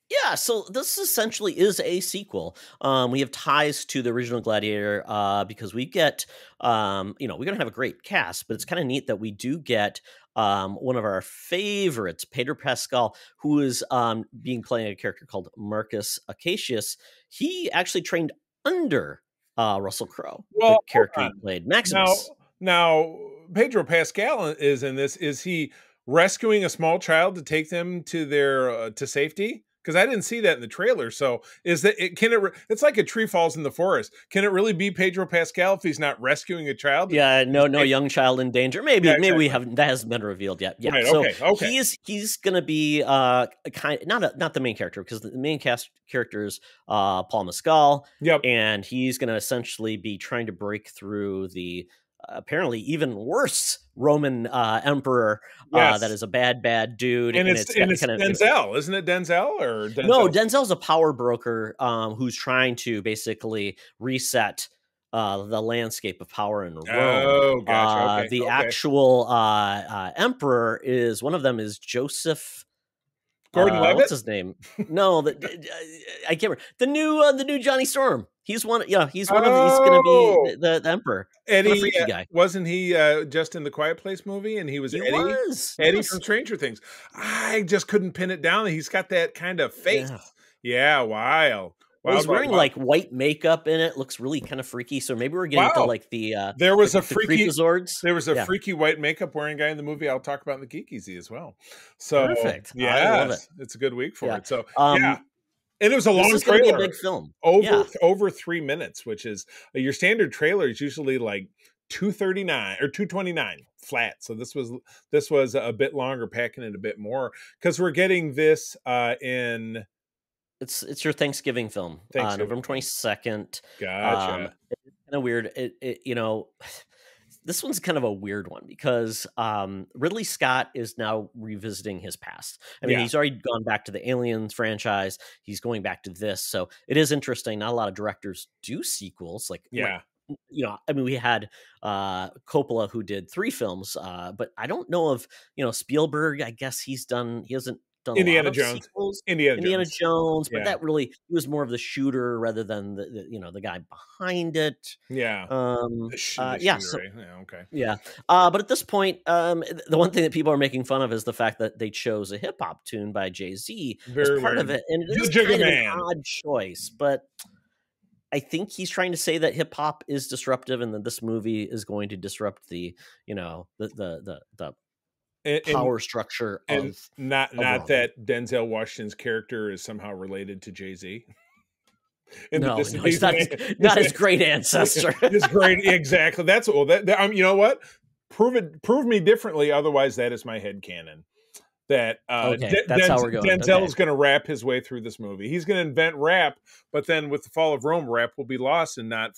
[SPEAKER 2] Yeah, so this essentially is a sequel. We have ties to the original Gladiator because we get, we're going to have a great cast, but it's kind of neat that we do get one of our favorites, Pedro Pascal, who is playing a character called Marcus Acacius. He actually trained under Russell Crowe, the character he played, Maximus.
[SPEAKER 3] Now, Pedro Pascal is in this. Is he rescuing a small child to take them to their to safety? Because I didn't see that in the trailer. So is that it? It's like a tree falls in the forest. Can it really be Pedro Pascal if he's not rescuing a child?
[SPEAKER 2] Yeah, no young child in danger. Maybe
[SPEAKER 3] exactly.
[SPEAKER 2] we haven't. That hasn't been revealed yet. Yeah,
[SPEAKER 3] right,
[SPEAKER 2] so
[SPEAKER 3] okay.
[SPEAKER 2] He's going to be not the main character, because the main character is Paul Mescal.
[SPEAKER 3] Yep,
[SPEAKER 2] and he's going to essentially be trying to break through the apparently even worse Roman emperor that is a bad dude.
[SPEAKER 3] And it's Denzel, isn't it? Denzel or Denzel?
[SPEAKER 2] No, Denzel's a power broker who's trying to basically reset the landscape of power in Rome.
[SPEAKER 3] Oh, gotcha.
[SPEAKER 2] The actual emperor is, one of them is Joseph
[SPEAKER 3] Gordon-Levitt.
[SPEAKER 2] What's his name? No, I can't remember. The new Johnny Storm. He's one. Yeah, he's one of. He's going to be the emperor.
[SPEAKER 3] Eddie,
[SPEAKER 2] freaky guy.
[SPEAKER 3] Wasn't he just in the Quiet Place movie? And he was Eddie from Stranger Things. I just couldn't pin it down. He's got that kind of face. Yeah, wow.
[SPEAKER 2] He's wearing like white makeup in it. Looks really kind of freaky. So maybe we're getting to like the.
[SPEAKER 3] There was
[SPEAKER 2] the,
[SPEAKER 3] a freaky.
[SPEAKER 2] There was
[SPEAKER 3] a freaky white makeup wearing guy in the movie. I'll talk about in the Geek Easy as well. So
[SPEAKER 2] perfect.
[SPEAKER 3] Yeah,
[SPEAKER 2] I love it.
[SPEAKER 3] It's a good week for it. So yeah. And it was a long trailer.
[SPEAKER 2] This is going to be a big film.
[SPEAKER 3] Over 3 minutes, which is your standard trailer is usually like 2:39 or 2:29 flat. So this was a bit longer, packing it a bit more, because we're getting this in.
[SPEAKER 2] It's your Thanksgiving film, November 22nd.
[SPEAKER 3] Gotcha.
[SPEAKER 2] It's kind of weird. This one's kind of a weird one because Ridley Scott is now revisiting his past. I mean, he's already gone back to the Aliens franchise. He's going back to this. So it is interesting. Not a lot of directors do sequels. I mean, we had Coppola, who did 3 films, but I don't know of, Spielberg. I guess he hasn't done
[SPEAKER 3] Indiana
[SPEAKER 2] a lot
[SPEAKER 3] Jones.
[SPEAKER 2] of sequels.
[SPEAKER 3] Indiana
[SPEAKER 2] Jones, but that really, he was more of the shooter rather than the guy behind it.
[SPEAKER 3] Yeah.
[SPEAKER 2] Okay. Yeah. But at this point, the one thing that people are making fun of is the fact that they chose a hip hop tune by Jay-Z as part of it, and it is kind of an odd choice, but I think he's trying to say that hip hop is disruptive, and that this movie is going to disrupt the power structure
[SPEAKER 3] and
[SPEAKER 2] of
[SPEAKER 3] not that Denzel Washington's character is somehow related to Jay-Z.
[SPEAKER 2] No, he's not his great ancestor.
[SPEAKER 3] His great, exactly. You know what? Prove me differently. Otherwise, that is my headcanon. that
[SPEAKER 2] Okay, that's how we're going.
[SPEAKER 3] Denzel
[SPEAKER 2] Okay.
[SPEAKER 3] is going to rap his way through this movie. He's going to invent rap, but then with the fall of Rome, rap will be lost and not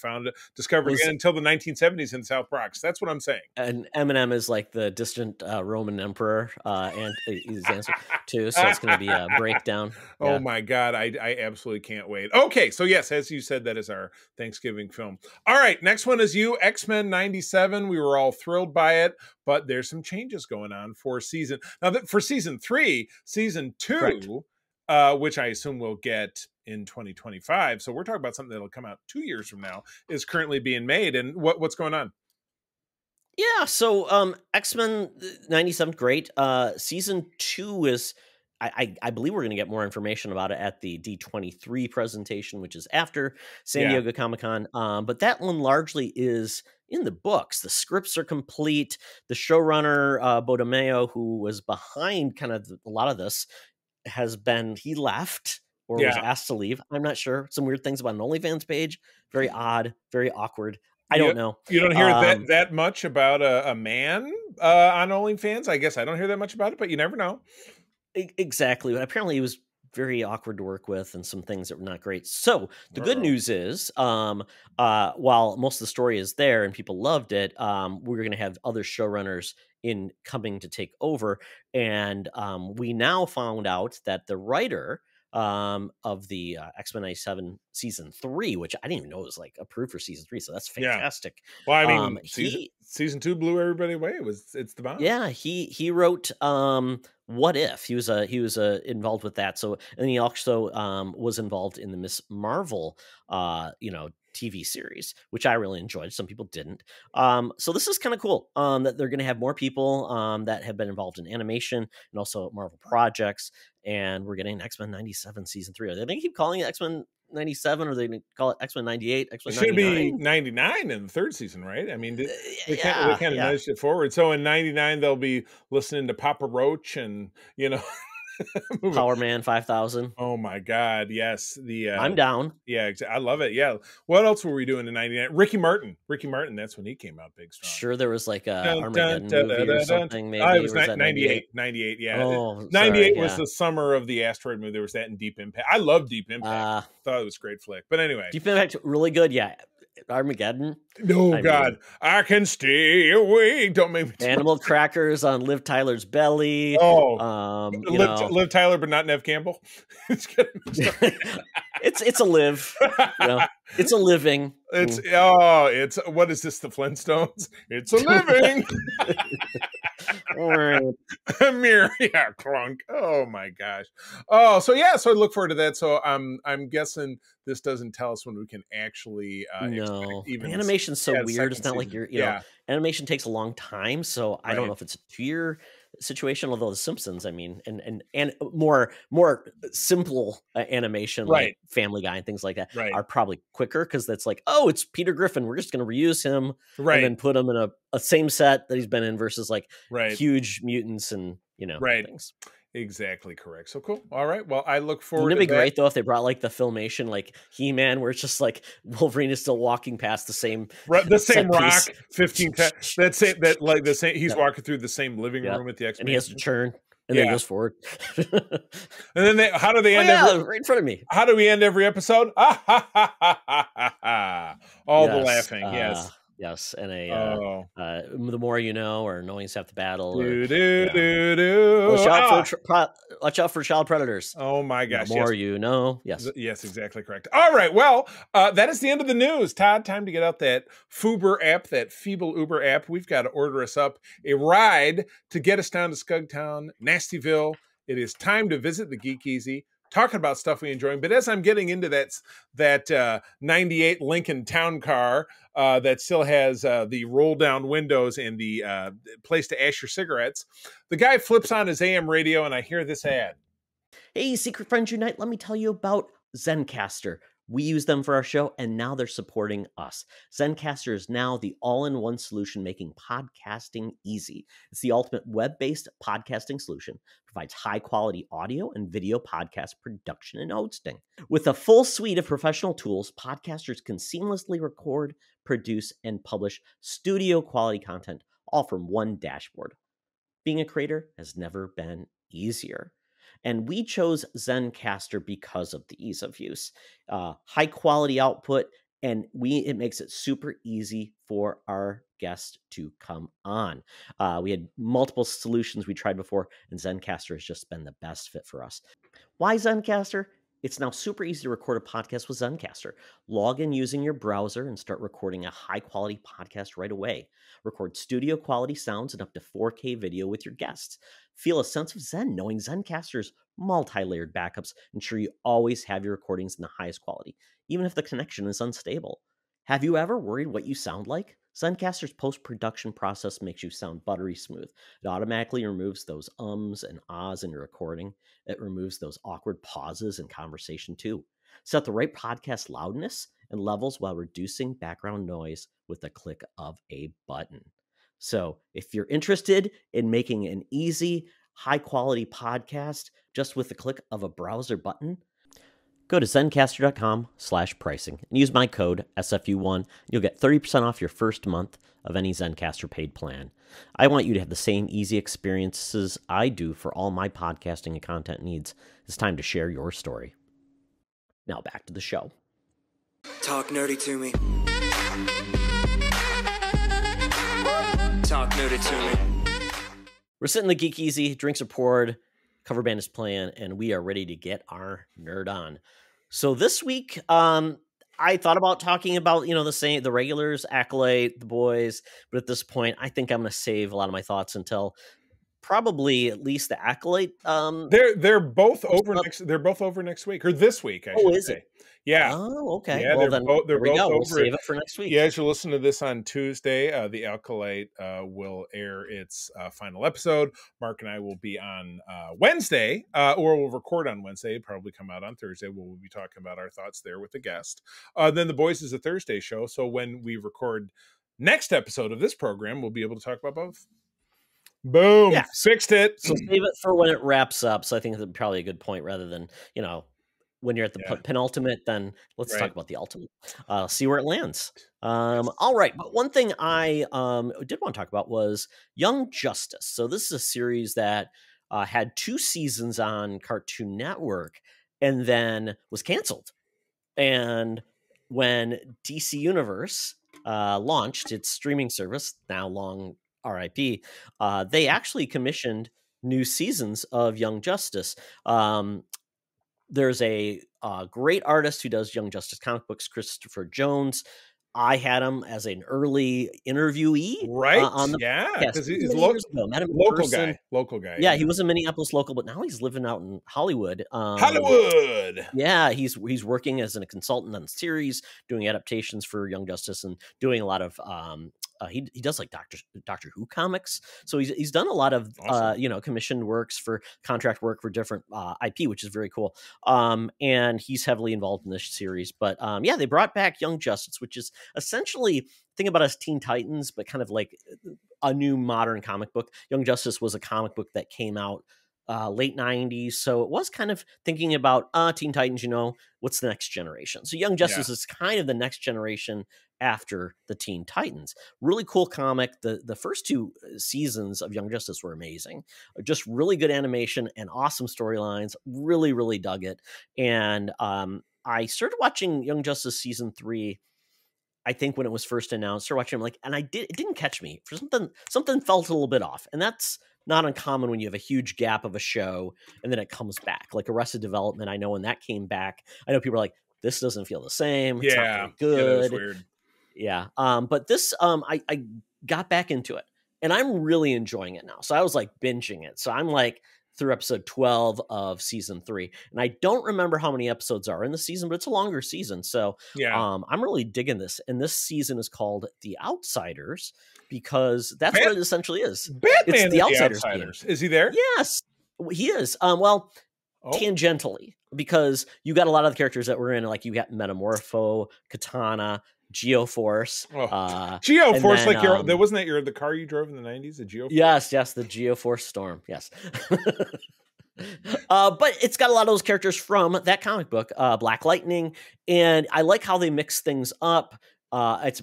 [SPEAKER 3] discovered
[SPEAKER 2] Was
[SPEAKER 3] again until the 1970s in South Bronx. That's what I'm saying.
[SPEAKER 2] and Eminem is like the distant Roman emperor, and his answer too. So it's going to be a breakdown.
[SPEAKER 3] Oh
[SPEAKER 2] Yeah.
[SPEAKER 3] my God, I absolutely can't wait. Okay, so yes, as you said, that is our Thanksgiving film. All right, next one is you, X-Men 97. We were all thrilled by it, but there's some changes going on for season 3, season 2,
[SPEAKER 2] Correct.
[SPEAKER 3] which I assume we'll get in 2025. So we're talking about something that'll come out 2 years from now, is currently being made. And what's going on?
[SPEAKER 2] Yeah, so X-Men 97, great. Season 2 is I believe we're gonna get more information about it at the D23 presentation, which is after San Diego Comic-Con. But that one largely is in the books. The scripts are complete. The showrunner, Bodemeo, who was behind kind of a lot of this, he left or was asked to leave. I'm not sure. Some weird things about an OnlyFans page. Very odd, very awkward. I don't know.
[SPEAKER 3] You don't hear that much about a man on OnlyFans. I guess I don't hear that much about it, but you never know.
[SPEAKER 2] Exactly. Apparently, he was very awkward to work with, and some things that were not great. So the good news is, while most of the story is there and people loved it, we're going to have other showrunners coming to take over, and we now found out that the writer of the X-Men 97 season 3, which I didn't even know was like approved for season 3, so that's fantastic.
[SPEAKER 3] Well, I mean, season 2 blew everybody away. It's the bomb.
[SPEAKER 2] Yeah, he wrote What If. He was involved with that. So, and he also was involved in the Miss Marvel TV series, which I really enjoyed. Some people didn't. So this is kind of cool that they're going to have more people that have been involved in animation and also Marvel projects. And we're getting X-Men 97 season 3. Are they going to keep calling it X-Men 97, or are they going to call it X-Men 98, X-Men 99?
[SPEAKER 3] It should be 99 in the third season, right? I mean, they kind of nudged it forward. So in 99, they'll be listening to Papa Roach and,
[SPEAKER 2] Power Man 5000.
[SPEAKER 3] Oh my God, yes.
[SPEAKER 2] I'm down.
[SPEAKER 3] Yeah, I love it. Yeah. What else were we doing in 99? Ricky Martin, that's when he came out big strong.
[SPEAKER 2] Sure, there was like a Armageddon movie or something, maybe.
[SPEAKER 3] It was 98, yeah.
[SPEAKER 2] Oh,
[SPEAKER 3] 98 was the summer of the asteroid movie. There was that in Deep Impact. I love Deep Impact. Thought it was a great flick. But anyway.
[SPEAKER 2] Deep Impact, really good, yeah. Armageddon.
[SPEAKER 3] No, God. I can stay away. Don't make me
[SPEAKER 2] Animal crackers on Liv Tyler's belly.
[SPEAKER 3] Oh, Liv Tyler, but not Nev Campbell.
[SPEAKER 2] It's a live. It's a living.
[SPEAKER 3] It's what is this? The Flintstones? It's a living. Mirror, yeah, clunk. Oh my gosh. Oh, so I look forward to that. So I'm guessing this doesn't tell us when we can actually
[SPEAKER 2] even animation's so weird. It's not like animation takes a long time, so I don't know if it's a 2-year situation, although the Simpsons, I mean, and more simple animation like Family Guy and things like that are probably quicker, because that's like, oh, it's Peter Griffin, we're just going to reuse him and then put him in a same set that he's been in, versus like huge mutants and things.
[SPEAKER 3] Exactly correct. So cool. All right. Well, I look forward to that.
[SPEAKER 2] Wouldn't it be great though if they brought like the Filmation, like He-Man, where it's just like Wolverine is still walking past the same
[SPEAKER 3] rock 15 times. That's it. That like the same. He's walking through the same living room at the X-Men,
[SPEAKER 2] and he has to turn. And then goes forward.
[SPEAKER 3] And then how do they end?
[SPEAKER 2] Right in front of me.
[SPEAKER 3] How do we end every episode? All the laughing. Yes.
[SPEAKER 2] Yes, and the more you know, or knowing's half the battle. Watch out for child predators.
[SPEAKER 3] Oh my gosh!
[SPEAKER 2] The more you know. Yes,
[SPEAKER 3] exactly correct. All right, well, that is the end of the news. Todd, time to get out that Fuber app, that feeble Uber app. We've got to order us up a ride to get us down to Scugtown, Nastyville. It is time to visit the Geek Easy. Talking about stuff we enjoy. But as I'm getting into that 98 Lincoln Town Car that still has the roll down windows and the place to ash your cigarettes, the guy flips on his AM radio and I hear this ad.
[SPEAKER 2] Hey, Secret Friends Unite, let me tell you about Zencastr. We use them for our show, and now they're supporting us. Zencastr is now the all-in-one solution making podcasting easy. It's the ultimate web-based podcasting solution. Provides high-quality audio and video podcast production and hosting. With a full suite of professional tools, podcasters can seamlessly record, produce, and publish studio-quality content, all from one dashboard. Being a creator has never been easier. And we chose Zencastr because of the ease of use, high quality output, and it makes it super easy for our guests to come on. We had multiple solutions we tried before, and Zencastr has just been the best fit for us. Why Zencastr? It's now super easy to record a podcast with Zencastr. Log in using your browser and start recording a high-quality podcast right away. Record studio-quality sounds and up to 4K video with your guests. Feel a sense of zen knowing Zencastr's multi-layered backups ensure you always have your recordings in the highest quality, even if the connection is unstable. Have you ever worried what you sound like? Zencastr's post-production process makes you sound buttery smooth. It automatically removes those ums and ahs in your recording. It removes those awkward pauses in conversation too. Set the right podcast loudness and levels while reducing background noise with the click of a button. So if you're interested in making an easy, high-quality podcast just with the click of a browser button, go to zencastr.com/pricing and use my code SFU1. You'll get 30% off your first month of any Zencastr paid plan. I want you to have the same easy experiences I do for all my podcasting and content needs. It's time to share your story. Now back to the show.
[SPEAKER 5] Talk nerdy to me. Talk nerdy to me.
[SPEAKER 2] We're sitting in the Geek Easy, drinks are poured, cover band is playing, and we are ready to get our nerd on. So this week, I thought about talking about, the regulars, Acolyte, the boys, but at this point, I think I'm going to save a lot of my thoughts until probably at least the Acolyte.
[SPEAKER 3] They're both over next. They're both over next week or this week. I should say. Yeah.
[SPEAKER 2] Oh, okay.
[SPEAKER 3] Yeah,
[SPEAKER 2] well,
[SPEAKER 3] they're
[SPEAKER 2] then
[SPEAKER 3] both
[SPEAKER 2] we go.
[SPEAKER 3] over.
[SPEAKER 2] We'll save it for next week.
[SPEAKER 3] Yeah, as you listen to this on Tuesday, the Acolyte will air its final episode. Mark and I will be on Wednesday, or we'll record on Wednesday. Probably come out on Thursday. We'll be talking about our thoughts there with the guest. Then the boys is a Thursday show. So when we record next episode of this program, we'll be able to talk about both. Boom! Yeah, fixed it.
[SPEAKER 2] So save it for when it wraps up. So I think that's probably a good point, rather than when you're at the penultimate, then let's talk about the ultimate. See where it lands. All right. But one thing I did want to talk about was Young Justice. So this is a series that had 2 seasons on Cartoon Network and then was canceled. And when DC Universe launched its streaming service, now long RIP, they actually commissioned new seasons of Young Justice. There's a great artist who does Young Justice comic books, Christopher Jones. I had him as an early interviewee,
[SPEAKER 3] right?
[SPEAKER 2] On the
[SPEAKER 3] because he's local guy.
[SPEAKER 2] Yeah, he was a Minneapolis local, but now he's living out in Hollywood.
[SPEAKER 3] Hollywood.
[SPEAKER 2] Yeah, he's working as a consultant on series, doing adaptations for Young Justice, and doing a lot of he does like Doctor Who comics. So he's done a lot of awesome. Commissioned works for contract work for different IP, which is very cool. And he's heavily involved in this series. But they brought back Young Justice, which is essentially, think about it as Teen Titans, but kind of like a new modern comic book. Young Justice was a comic book that came out late 90s. So it was kind of thinking about Teen Titans, what's the next generation? So Young Justice is kind of the next generation after the Teen Titans. Really cool comic. The first 2 seasons of Young Justice were amazing. Just really good animation and awesome storylines. Really, really dug it. And I started watching Young Justice season 3, I think when it was first announced. Started watching it, it didn't catch me. For something felt a little bit off. And that's not uncommon when you have a huge gap of a show and then it comes back. Like Arrested Development, I know when that came back, I know people are like, this doesn't feel the same. It's not very good.
[SPEAKER 3] Yeah, that was weird.
[SPEAKER 2] Yeah. But this, I got back into it and I'm really enjoying it now. So I was like binging it. So I'm like through episode 12 of season 3. And I don't remember how many episodes are in the season, but it's a longer season. So I'm really digging this. And this season is called The Outsiders because that's what it essentially is.
[SPEAKER 3] Batman
[SPEAKER 2] it's The Outsiders.
[SPEAKER 3] Is he there?
[SPEAKER 2] Yes, he is. Tangentially, because you got a lot of the characters that were in, like you got Metamorpho, Katana, Geoforce.
[SPEAKER 3] Geoforce, then, like wasn't that the car you drove in the 90s? The Geoforce?
[SPEAKER 2] Yes, the Geoforce Storm. Yes. But it's got a lot of those characters from that comic book, Black Lightning, and I like how they mix things up. It's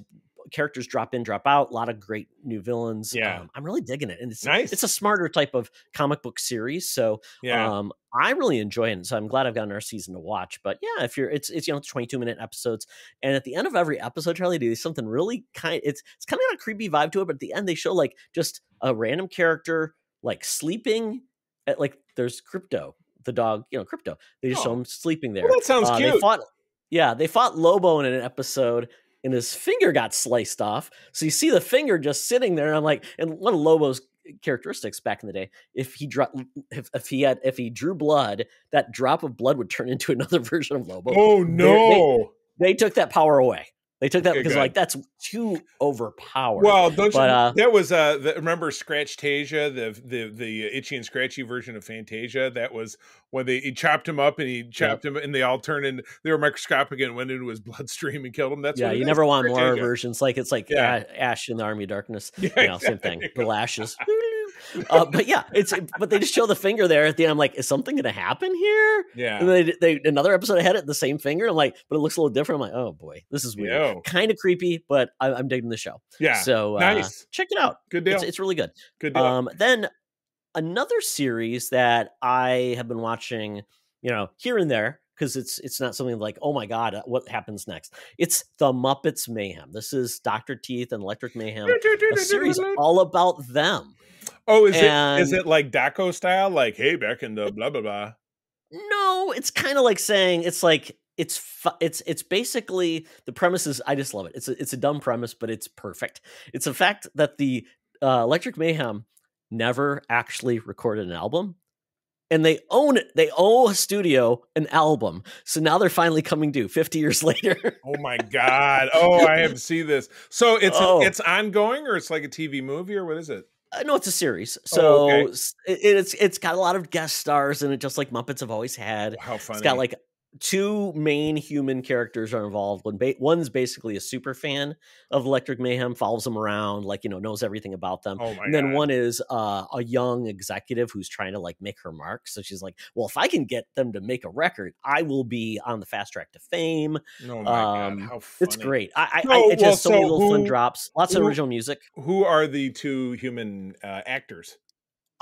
[SPEAKER 2] characters drop in, drop out. A lot of great new villains.
[SPEAKER 3] Yeah.
[SPEAKER 2] I'm really digging it, and it's
[SPEAKER 3] Nice.
[SPEAKER 2] It's a smarter type of comic book series. So
[SPEAKER 3] Yeah.
[SPEAKER 2] I really enjoy it. So I'm glad I've got another season to watch. But yeah, if you're, it's 22-minute episodes, and at the end of every episode, Charlie, do something really it's kind of got a creepy vibe to it. But at the end, they show like just a random character like sleeping at like there's Crypto, the dog, Crypto. They just show him sleeping there.
[SPEAKER 3] Well, that sounds cute.
[SPEAKER 2] They fought Lobo in an episode, and his finger got sliced off. So you see the finger just sitting there, and I'm like, and one of Lobo's characteristics back in the day, if he drew blood, that drop of blood would turn into another version of Lobo.
[SPEAKER 3] Oh no!
[SPEAKER 2] They took that power away. They took that because
[SPEAKER 3] good.
[SPEAKER 2] like that's too overpowered.
[SPEAKER 3] Well, that was remember Scratch-tasia, the Itchy and Scratchy version of Fantasia? That was when he chopped him up, and he chopped him, and they all turned in. They were microscopic and went into his bloodstream and killed him. That's what
[SPEAKER 2] you never want more versions. Like it's like Ash in the Army of Darkness. Same thing. Little ashes. But yeah, but they just show the finger there at the end. I'm like, is something going to happen here?
[SPEAKER 3] Yeah.
[SPEAKER 2] And they another episode ahead at the same finger. I'm like, but it looks a little different. I'm like, oh boy, this is weird. Kind of creepy, but I'm digging the show.
[SPEAKER 3] Yeah.
[SPEAKER 2] So
[SPEAKER 3] nice.
[SPEAKER 2] Check it out.
[SPEAKER 3] Good deal.
[SPEAKER 2] It's really good.
[SPEAKER 3] Good deal.
[SPEAKER 2] Then another series that I have been watching, here and there, because it's not something like, oh my God, what happens next? It's the Muppets Mayhem. This is Dr. Teeth and Electric Mayhem, a series all about them.
[SPEAKER 3] Oh, is it like Daco style? Like, hey, back in the blah blah blah.
[SPEAKER 2] No, it's kind of like saying it's basically the premise is, I just love it. It's a dumb premise, but it's perfect. It's the fact that the Electric Mayhem never actually recorded an album. And they own it. They owe a studio an album. So now they're finally coming due 50 years later.
[SPEAKER 3] Oh my God. Oh, I have to see this. So it's ongoing, or it's like a TV movie, or what is it?
[SPEAKER 2] No, it's a series. So it's got a lot of guest stars in it, just like Muppets have always had.
[SPEAKER 3] How funny.
[SPEAKER 2] It's got like 2 main human characters are involved. One's basically a super fan of Electric Mayhem, follows them around, like, knows everything about them.
[SPEAKER 3] Oh my
[SPEAKER 2] and then
[SPEAKER 3] God.
[SPEAKER 2] one is a young executive who's trying to like make her mark. So she's like, well, if I can get them to make a record, I will be on the fast track to fame.
[SPEAKER 3] Oh my God, how funny.
[SPEAKER 2] It's great. It just so many little fun drops, lots of original music.
[SPEAKER 3] Who are the 2 human actors?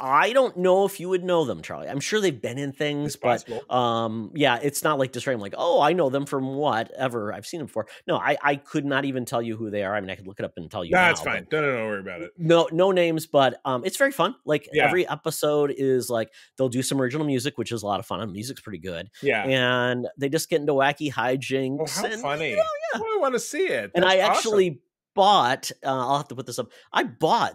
[SPEAKER 2] I don't know if you would know them, Charlie. I'm sure they've been in things, but it's not like just random, like, oh, I know them from whatever. I've seen them before. No, I could not even tell you who they are. I mean, I could look it up and tell you.
[SPEAKER 3] That's fine. Don't worry about it.
[SPEAKER 2] No names, but it's very fun. Like every episode is like they'll do some original music, which is a lot of fun. The music's pretty good.
[SPEAKER 3] Yeah, and
[SPEAKER 2] they just get into wacky hijinks.
[SPEAKER 3] Oh, how funny! I want to see it.
[SPEAKER 2] That's actually bought. I'll have to put this up. I bought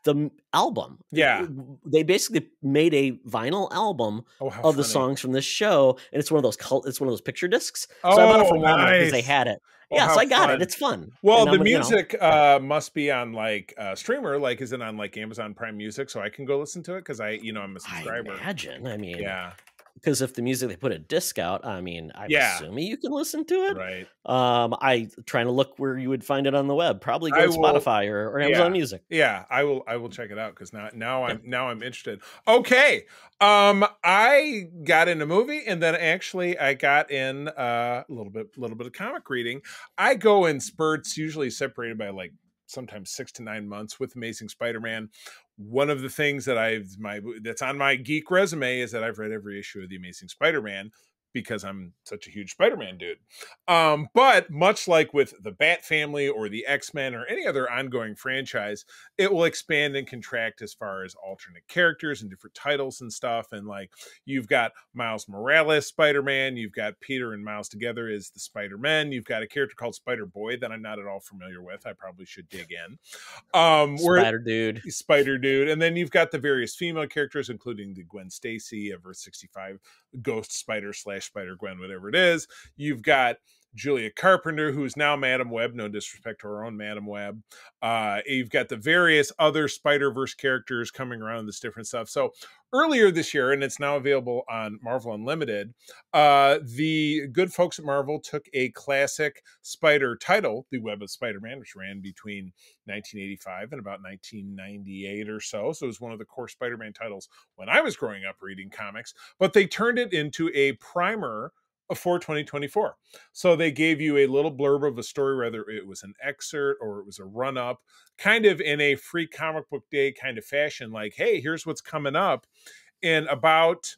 [SPEAKER 2] the album.
[SPEAKER 3] Yeah.
[SPEAKER 2] They basically made a vinyl album of the songs from this show, and it's one of those picture discs. So I bought it from Walmart because they had it. So I got it. It's fun.
[SPEAKER 3] Well, the music must be on like streamer. Like, is it on like Amazon Prime Music, so I can go listen to it? Because I'm a subscriber.
[SPEAKER 2] I imagine. I mean,
[SPEAKER 3] yeah.
[SPEAKER 2] Because if the music, they put a disc out, I mean, I'm assuming you can listen to it.
[SPEAKER 3] Right.
[SPEAKER 2] I trying to look where you would find it on the web. Probably go to Spotify or Amazon Music.
[SPEAKER 3] Yeah, I will check it out because now I'm interested. Okay. I got into movie, and then actually I got in a little bit of comic reading. I go in spurts, usually separated by like sometimes 6 to 9 months with Amazing Spider-Man. One of the things that that's on my geek resume is that I've read every issue of the Amazing Spider-Man, because I'm such a huge Spider-Man dude. But much like with the Bat Family or the X-Men or any other ongoing franchise, it will expand and contract as far as alternate characters and different titles and stuff. And like, you've got Miles Morales Spider-Man, you've got Peter and Miles together as the Spider-Men, you've got a character called Spider-Boy that I'm not at all familiar with. I probably should dig in. Spider Dude. And then you've got the various female characters, including the Gwen Stacy of Earth 65, Ghost Spider / Spider-Gwen, whatever it is. You've got Julia Carpenter, who's now Madam Web, no disrespect to her own Madam Web. You've got the various other Spider-Verse characters coming around, this different stuff. So earlier this year, and it's now available on Marvel Unlimited, the good folks at Marvel took a classic Spider title, The Web of Spider-Man, which ran between 1985 and about 1998 or so. So it was one of the core Spider-Man titles when I was growing up reading comics, but they turned it into a primer for 2024. So they gave you a little blurb of a story, whether it was an excerpt or it was a run up, kind of in a free comic book day kind of fashion, like, hey, here's what's coming up in about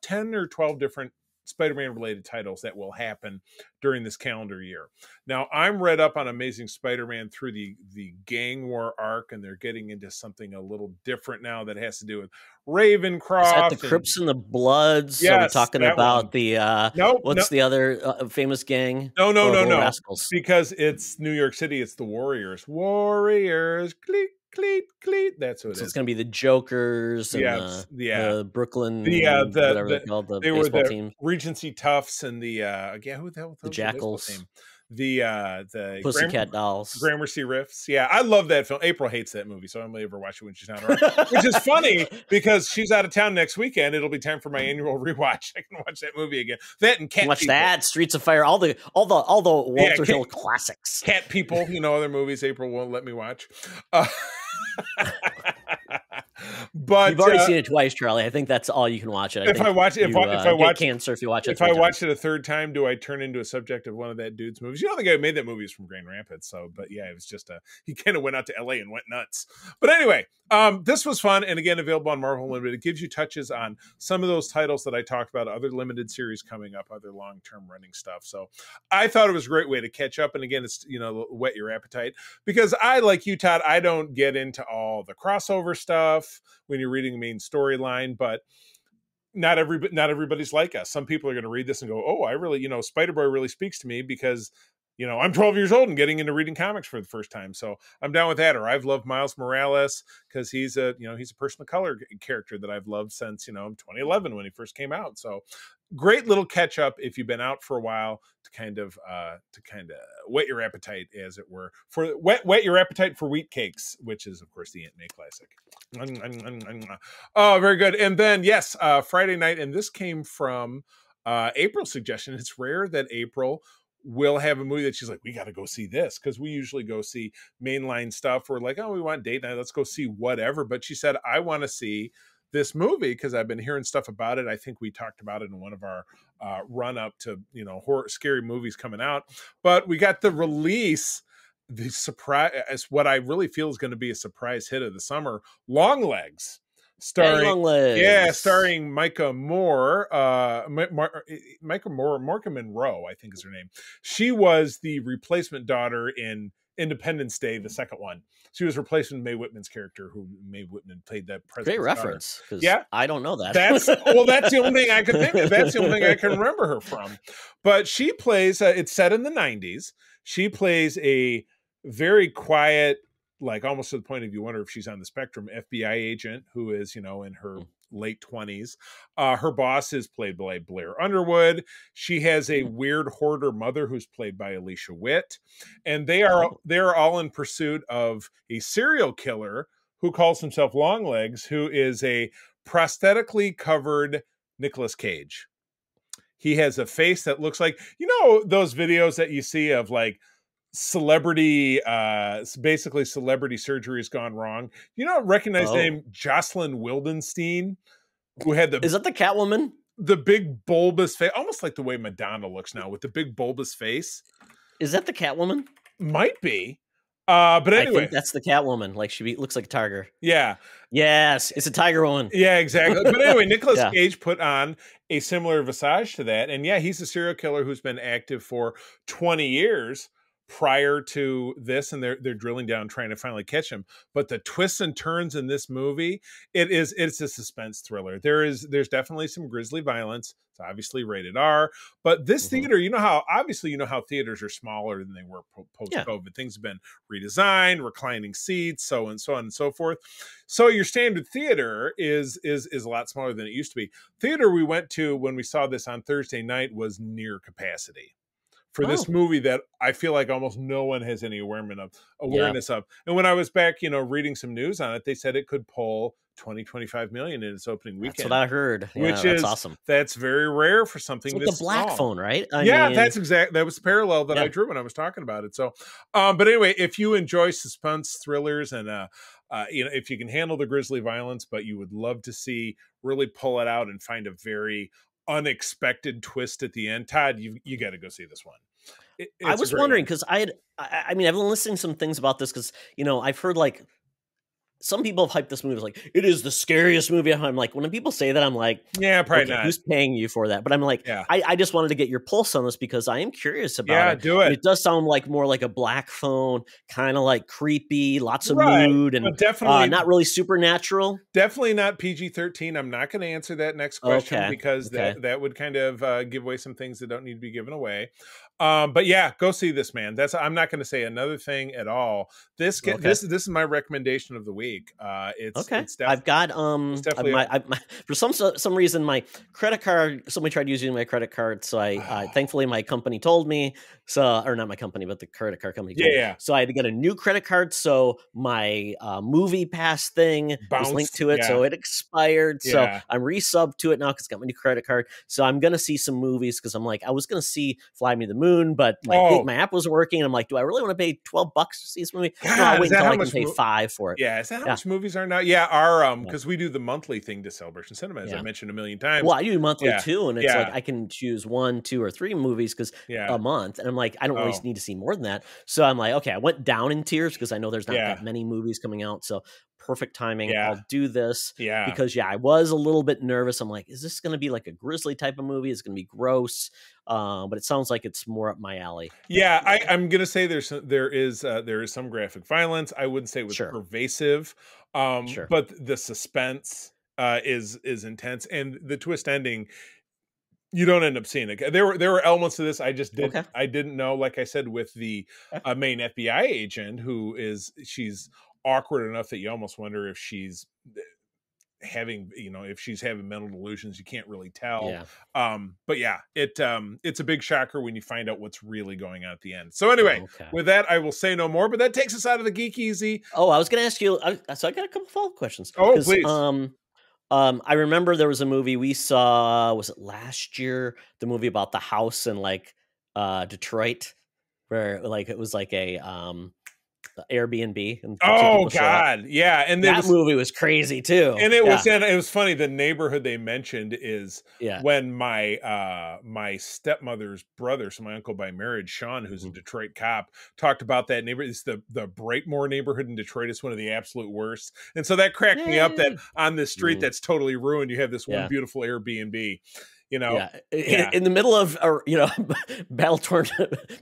[SPEAKER 3] 10 or 12 different Spider-Man related titles that will happen during this calendar year. Now, I'm read up on Amazing Spider-Man through the Gang War arc, and they're getting into something a little different now that has to do with Ravencroft.
[SPEAKER 2] Is that the Crips and the Bloods?
[SPEAKER 3] Yes,
[SPEAKER 2] Are we talking about
[SPEAKER 3] one.
[SPEAKER 2] the
[SPEAKER 3] Nope,
[SPEAKER 2] what's the other famous gang?
[SPEAKER 3] No,
[SPEAKER 2] Rascals.
[SPEAKER 3] because it's New York City. It's the Warriors, cleat, cleat, cleat. That's what it is.
[SPEAKER 2] So it's going to be the Jokers and the Brooklyn, whatever they're called, the baseball team,
[SPEAKER 3] Regency Toughs, and the who the hell was
[SPEAKER 2] the Jackals,
[SPEAKER 3] the team? The
[SPEAKER 2] Pussycat Dolls,
[SPEAKER 3] Gramercy Riffs. Yeah, I love that film. April hates that movie, so I only ever watch it when she's not around. Which is funny because she's out of town next weekend. It'll be time for my annual rewatch. I can watch that movie again. That and Cat
[SPEAKER 2] watch
[SPEAKER 3] People.
[SPEAKER 2] That, Streets of Fire, all the Walter Hill classics.
[SPEAKER 3] Cat People, other movies April won't let me watch. But
[SPEAKER 2] you've already seen it twice, Charlie. I think that's all you can watch it.
[SPEAKER 3] If I watch
[SPEAKER 2] cancer, if you watch it,
[SPEAKER 3] if I watch it a third time, do I turn into a subject of one of that dude's movies? You know, the guy who made that movie is from Grand Rapids, so but yeah, it was just he kind of went out to LA and went nuts. But anyway, this was fun, and again, available on Marvel Unlimited. It gives you touches on some of those titles that I talked about, other limited series coming up, other long-term running stuff. So I thought it was a great way to catch up, and again, it's whet your appetite, because I, like you, Todd, I don't get into all the crossover stuff when you're reading the main storyline, but not everybody's like us. Some people are going to read this and go, oh, I really, Spider-Boy really speaks to me because, I'm 12 years old and getting into reading comics for the first time. So I'm down with that. Or I've loved Miles Morales because he's a person of color character that I've loved since, 2011 when he first came out. So great little catch up if you've been out for a while to kind of whet your appetite, as it were, for whet your appetite for wheat cakes, which is of course the Aunt May classic. Oh, very good. And then yes, Friday night, and this came from April's suggestion. It's rare that April will have a movie that she's like, we got to go see this, because we usually go see mainline stuff. We're like, oh, we want date night, let's go see whatever. But she said, I want to see this movie because I've been hearing stuff about it. I think we talked about it in one of our run up to horror scary movies coming out. But we got the release, the surprise, what I really feel is going to be a surprise hit of the summer, LongLegs. Starring Micah Moore, Micah Monroe, I think is her name. She was the replacement daughter in Independence Day, the second one. She was replacing Mae Whitman's character, who Mae Whitman played that president's
[SPEAKER 2] great reference.
[SPEAKER 3] Yeah,
[SPEAKER 2] I don't know that.
[SPEAKER 3] That's the only thing I can think of. That's the only thing I can remember her from. But she plays. It's set in the 90s. She plays a very quiet, like almost to the point of you wonder if she's on the spectrum, FBI agent who is, in her late 20s. Her boss is played by Blair Underwood. She has a weird hoarder mother who's played by Alicia Witt. And they're all in pursuit of a serial killer who calls himself LongLegs, who is a prosthetically covered Nicolas Cage. He has a face that looks like, those videos that you see of like basically celebrity surgery has gone wrong. Recognize the name Jocelyn Wildenstein, who had
[SPEAKER 2] is that the Catwoman?
[SPEAKER 3] The big bulbous face, almost like the way Madonna looks now, with the big bulbous face.
[SPEAKER 2] Is that the Catwoman?
[SPEAKER 3] Might be. But anyway,
[SPEAKER 2] I think that's the Catwoman. Like she looks like a tiger.
[SPEAKER 3] Yeah.
[SPEAKER 2] Yes, it's a tiger woman.
[SPEAKER 3] Yeah, exactly. But anyway, Nicolas Cage put on a similar visage to that, and yeah, he's a serial killer who's been active for 20 years. Prior to this, and they're drilling down trying to finally catch him. But the twists and turns in this movie, it's a suspense thriller. There's definitely some grisly violence. It's obviously rated R, but this theater, how theaters are smaller than they were post-COVID. Things have been redesigned, reclining seats, so on and so forth. So your standard theater is a lot smaller than it used to be. Theater we went to when we saw this on Thursday night was near capacity for this movie that I feel like almost no one has any awareness of. And when I was back, reading some news on it, they said it could pull 25 million in its opening weekend.
[SPEAKER 2] That's what I heard.
[SPEAKER 3] Which
[SPEAKER 2] is awesome.
[SPEAKER 3] That's very rare for something
[SPEAKER 2] it's like
[SPEAKER 3] this
[SPEAKER 2] the black
[SPEAKER 3] small.
[SPEAKER 2] phone, right?
[SPEAKER 3] That was the parallel that I drew when I was talking about it. So, but anyway, if you enjoy suspense thrillers and, if you can handle the grisly violence, but you would love to see really pull it out and find a very unexpected twist at the end. Todd, you got to go see this one.
[SPEAKER 2] I
[SPEAKER 3] It's a
[SPEAKER 2] was
[SPEAKER 3] great
[SPEAKER 2] wondering
[SPEAKER 3] one.
[SPEAKER 2] because I mean, I've been listening to some things about this because, you know, I've heard like some people have hyped this movie as like, it is the scariest movie. I'm like, when people say that, I'm like,
[SPEAKER 3] Yeah, probably
[SPEAKER 2] okay,
[SPEAKER 3] not.
[SPEAKER 2] who's paying you for that? But I'm like,
[SPEAKER 3] Yeah.
[SPEAKER 2] I just wanted to get your pulse on this because I am curious about
[SPEAKER 3] Yeah,
[SPEAKER 2] it.
[SPEAKER 3] do
[SPEAKER 2] And
[SPEAKER 3] it.
[SPEAKER 2] it does sound like more like a Black Phone, kind of like creepy, lots of
[SPEAKER 3] Right,
[SPEAKER 2] mood, and
[SPEAKER 3] but definitely
[SPEAKER 2] not really supernatural.
[SPEAKER 3] Definitely not PG-13. I'm not going to answer that next question
[SPEAKER 2] Okay,
[SPEAKER 3] because
[SPEAKER 2] okay.
[SPEAKER 3] that would kind of give away some things that don't need to be given away. But yeah, go see this, man. I'm not going to say another thing at all. This is my recommendation of the week. It's
[SPEAKER 2] I've got
[SPEAKER 3] definitely
[SPEAKER 2] for some reason my credit card. Somebody tried using my credit card, so I thankfully my company told me. So, or not my company, but the credit card company. Told me. So I had to get a new credit card. So my movie pass thing was linked to it, so it expired. So I'm resubbed to it now because I got my new credit card. So I'm gonna see some movies because I'm like, I was gonna see Fly Me to the Moon, but my app wasn't working. I'm like, do I really want to pay $12 to see this movie?
[SPEAKER 3] God,
[SPEAKER 2] no, I'll wait until I can
[SPEAKER 3] much
[SPEAKER 2] pay $5 for it.
[SPEAKER 3] Yeah, is that how much movies are now? Yeah, our because we do the monthly thing to Celebration Cinema, as I mentioned a million times.
[SPEAKER 2] Well, I do monthly too, and it's like I can choose 1, 2, or 3 movies because a month, and I'm like, I don't really need to see more than that. So I'm like, okay, I went down in tiers because I know there's not that many movies coming out. So perfect timing. I'll do this because I was a little bit nervous. I'm like, is this going to be like a grisly type of movie? It's going to be gross, but it sounds like it's more up my alley.
[SPEAKER 3] Yeah, I'm gonna say there is some graphic violence. I wouldn't say it was pervasive, but the suspense is intense, and the twist ending. You don't end up seeing it. There were elements to this I just didn't know. Like I said, with the main FBI agent, she's awkward enough that you almost wonder if she's having mental delusions. You can't really tell. But yeah, it's a big shocker when you find out what's really going on at the end. So anyway, with that, I will say no more. But that takes us out of the Geek Easy.
[SPEAKER 2] Oh, I was going to ask you. So I got a couple follow-up questions.
[SPEAKER 3] Oh, please.
[SPEAKER 2] I remember there was a movie we saw, was it last year? The movie about the house in like Detroit, where like it was like a Airbnb. And
[SPEAKER 3] oh God, yeah, and
[SPEAKER 2] that movie was crazy too.
[SPEAKER 3] And it was funny. The neighborhood they mentioned is when my stepmother's brother, so my uncle by marriage, Sean, who's a Detroit cop, talked about that neighborhood. It's the Brightmoor neighborhood in Detroit. It's one of the absolute worst, and so that cracked me up. That on this street that's totally ruined, you have this one beautiful Airbnb. In
[SPEAKER 2] the middle of battle-torn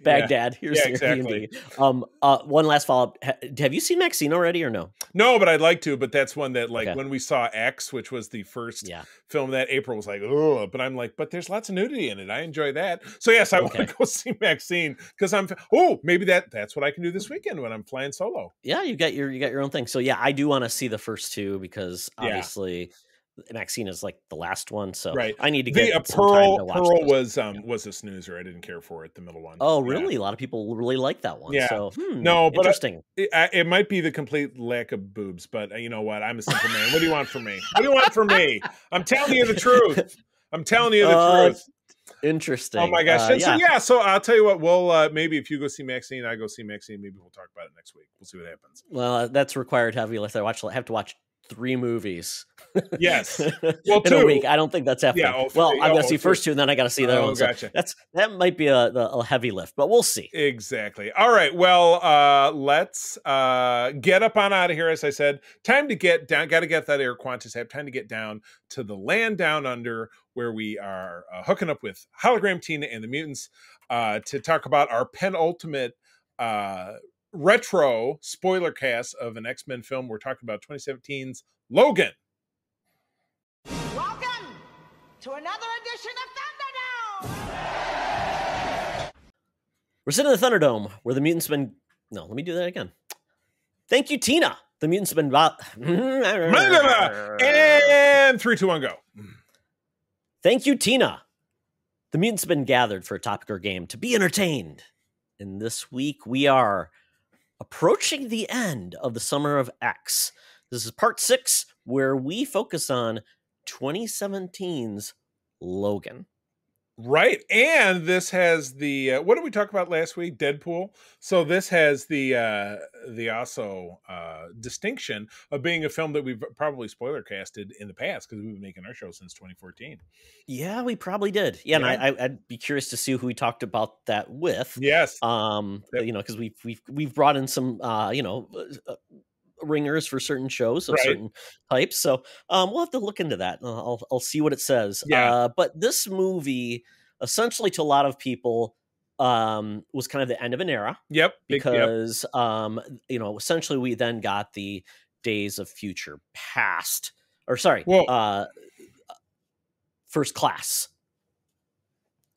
[SPEAKER 2] Baghdad. Here's
[SPEAKER 3] exactly.
[SPEAKER 2] Airbnb. One last follow-up. Have you seen Maxine already or no?
[SPEAKER 3] No, but I'd like to. But that's one that when we saw X, which was the first film that April was like, oh, but I'm like, but there's lots of nudity in it. I enjoy that. So yes, I want to go see Maxine because maybe that's what I can do this weekend when I'm flying solo.
[SPEAKER 2] Yeah, you got your own thing. So yeah, I do want to see the first two because obviously. Maxine is like the last one, so I need to get some time to watch.
[SPEAKER 3] Pearl was a snoozer. I didn't care for it. The middle one.
[SPEAKER 2] Oh, really? A lot of people really like that one.
[SPEAKER 3] Yeah.
[SPEAKER 2] So
[SPEAKER 3] no, but
[SPEAKER 2] interesting.
[SPEAKER 3] It might be the complete lack of boobs, but you know what? I'm a simple man. What do you want from me? What do you want from me? I'm telling you the truth. I'm telling you the truth.
[SPEAKER 2] Interesting.
[SPEAKER 3] Oh my gosh. So I'll tell you what. We'll maybe if you go see Maxine, I go see Maxine. Maybe we'll talk about it next week. We'll see what happens.
[SPEAKER 2] Well, that's required to have you. I have to watch 3 movies.
[SPEAKER 3] Yes.
[SPEAKER 2] Well, in a week. I don't think that's happening. I'm going to see first 2, and then I got to see the other one.
[SPEAKER 3] Gotcha.
[SPEAKER 2] So that might be a heavy lift, but we'll see.
[SPEAKER 3] Exactly. All right. Well, let's get up on out of here. As I said, time to get down. Got to get that Air Qantas app. Time to get down to the land down under, where we are hooking up with Hologram Tina and the Mutants to talk about our penultimate retro spoiler cast of an X-Men film. We're talking about 2017's Logan.
[SPEAKER 6] Welcome to another edition of Thunderdome!
[SPEAKER 2] We're sitting in the Thunderdome where the mutants have been... No, let me do that again. Thank you, Tina. The mutants have been...
[SPEAKER 3] And 3, 2, 1, go.
[SPEAKER 2] Thank you, Tina. The mutants have been gathered for a topic or game to be entertained. And this week we are approaching the end of the Summer of X. This is part 6, where we focus on 2017's Logan.
[SPEAKER 3] Right. And this has the what did we talk about last week? Deadpool. So this has the also distinction of being a film that we've probably spoiler casted in the past because we've been making our show since 2014.
[SPEAKER 2] Yeah, we probably did. Yeah,
[SPEAKER 3] Yeah.
[SPEAKER 2] and I'd be curious to see who we talked about that with.
[SPEAKER 3] Yes.
[SPEAKER 2] You know, because we've brought in some ringers for certain shows of
[SPEAKER 3] Right.
[SPEAKER 2] certain types. So we'll have to look into that. I'll see what it says.
[SPEAKER 3] Yeah.
[SPEAKER 2] But this movie, essentially, to a lot of people, was kind of the end of an era.
[SPEAKER 3] Yep.
[SPEAKER 2] Because you know, essentially, we then got the Days of Future Past, or sorry, First Class.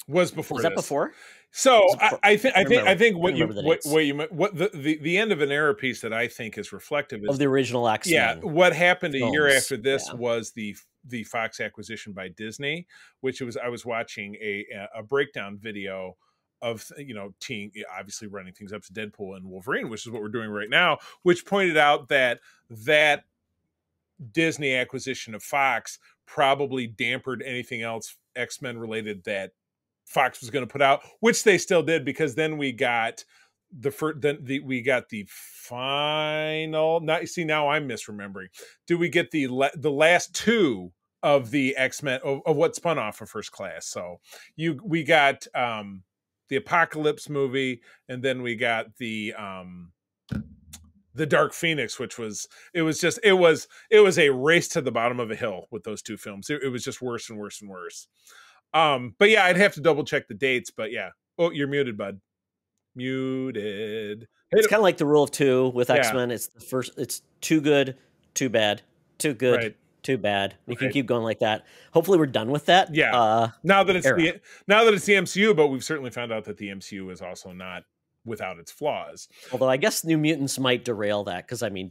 [SPEAKER 3] Was before
[SPEAKER 2] Was that
[SPEAKER 3] this.
[SPEAKER 2] before?
[SPEAKER 3] So I think
[SPEAKER 2] what
[SPEAKER 3] the end of an era piece that I think is reflective is
[SPEAKER 2] of the original X-Men.
[SPEAKER 3] Yeah, what happened a year
[SPEAKER 2] films.
[SPEAKER 3] after this was the Fox acquisition by Disney, which I was watching a breakdown video of, you know, obviously running things up to Deadpool and Wolverine, which is what we're doing right now, which pointed out that Disney acquisition of Fox probably dampened anything else X-Men related that Fox was going to put out, which they still did, because then we got the final. Now I'm misremembering. Do we get the last two of the X-Men of what spun off of First Class? So we got the Apocalypse movie, and then we got the Dark Phoenix, which was it was a race to the bottom of a hill with those two films. It was just worse and worse and worse. But yeah, I'd have to double check the dates, but yeah. Oh, you're muted, bud. Muted.
[SPEAKER 2] It's kind of like the rule of two with X-Men. It's it's too good, too bad, too good, too bad. You can keep going like that. Hopefully we're done with that.
[SPEAKER 3] Yeah. Now that it's the MCU, but we've certainly found out that the MCU is also not without its flaws.
[SPEAKER 2] Although I guess New Mutants might derail that, because do we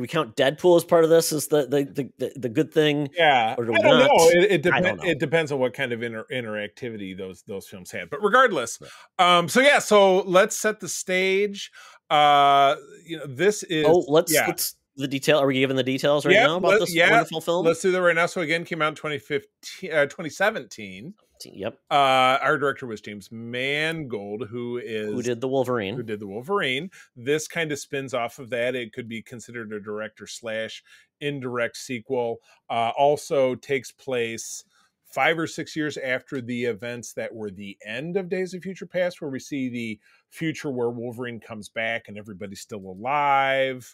[SPEAKER 2] count Deadpool as part of this as the good thing?
[SPEAKER 3] Yeah,
[SPEAKER 2] or do we
[SPEAKER 3] I don't
[SPEAKER 2] not?
[SPEAKER 3] know.
[SPEAKER 2] It
[SPEAKER 3] depends on what kind of interactivity those films had. But regardless, so let's set the stage. This is
[SPEAKER 2] let's the detail. Are we giving the details right now about this wonderful film?
[SPEAKER 3] Let's do that right now. So again, came out in 2017.
[SPEAKER 2] Yep.
[SPEAKER 3] Our director was James Mangold, who
[SPEAKER 2] did the Wolverine.
[SPEAKER 3] This kind of spins off of that. It could be considered a director / indirect sequel. Also takes place 5 or 6 years after the events that were the end of Days of Future Past, where we see the future where Wolverine comes back and everybody's still alive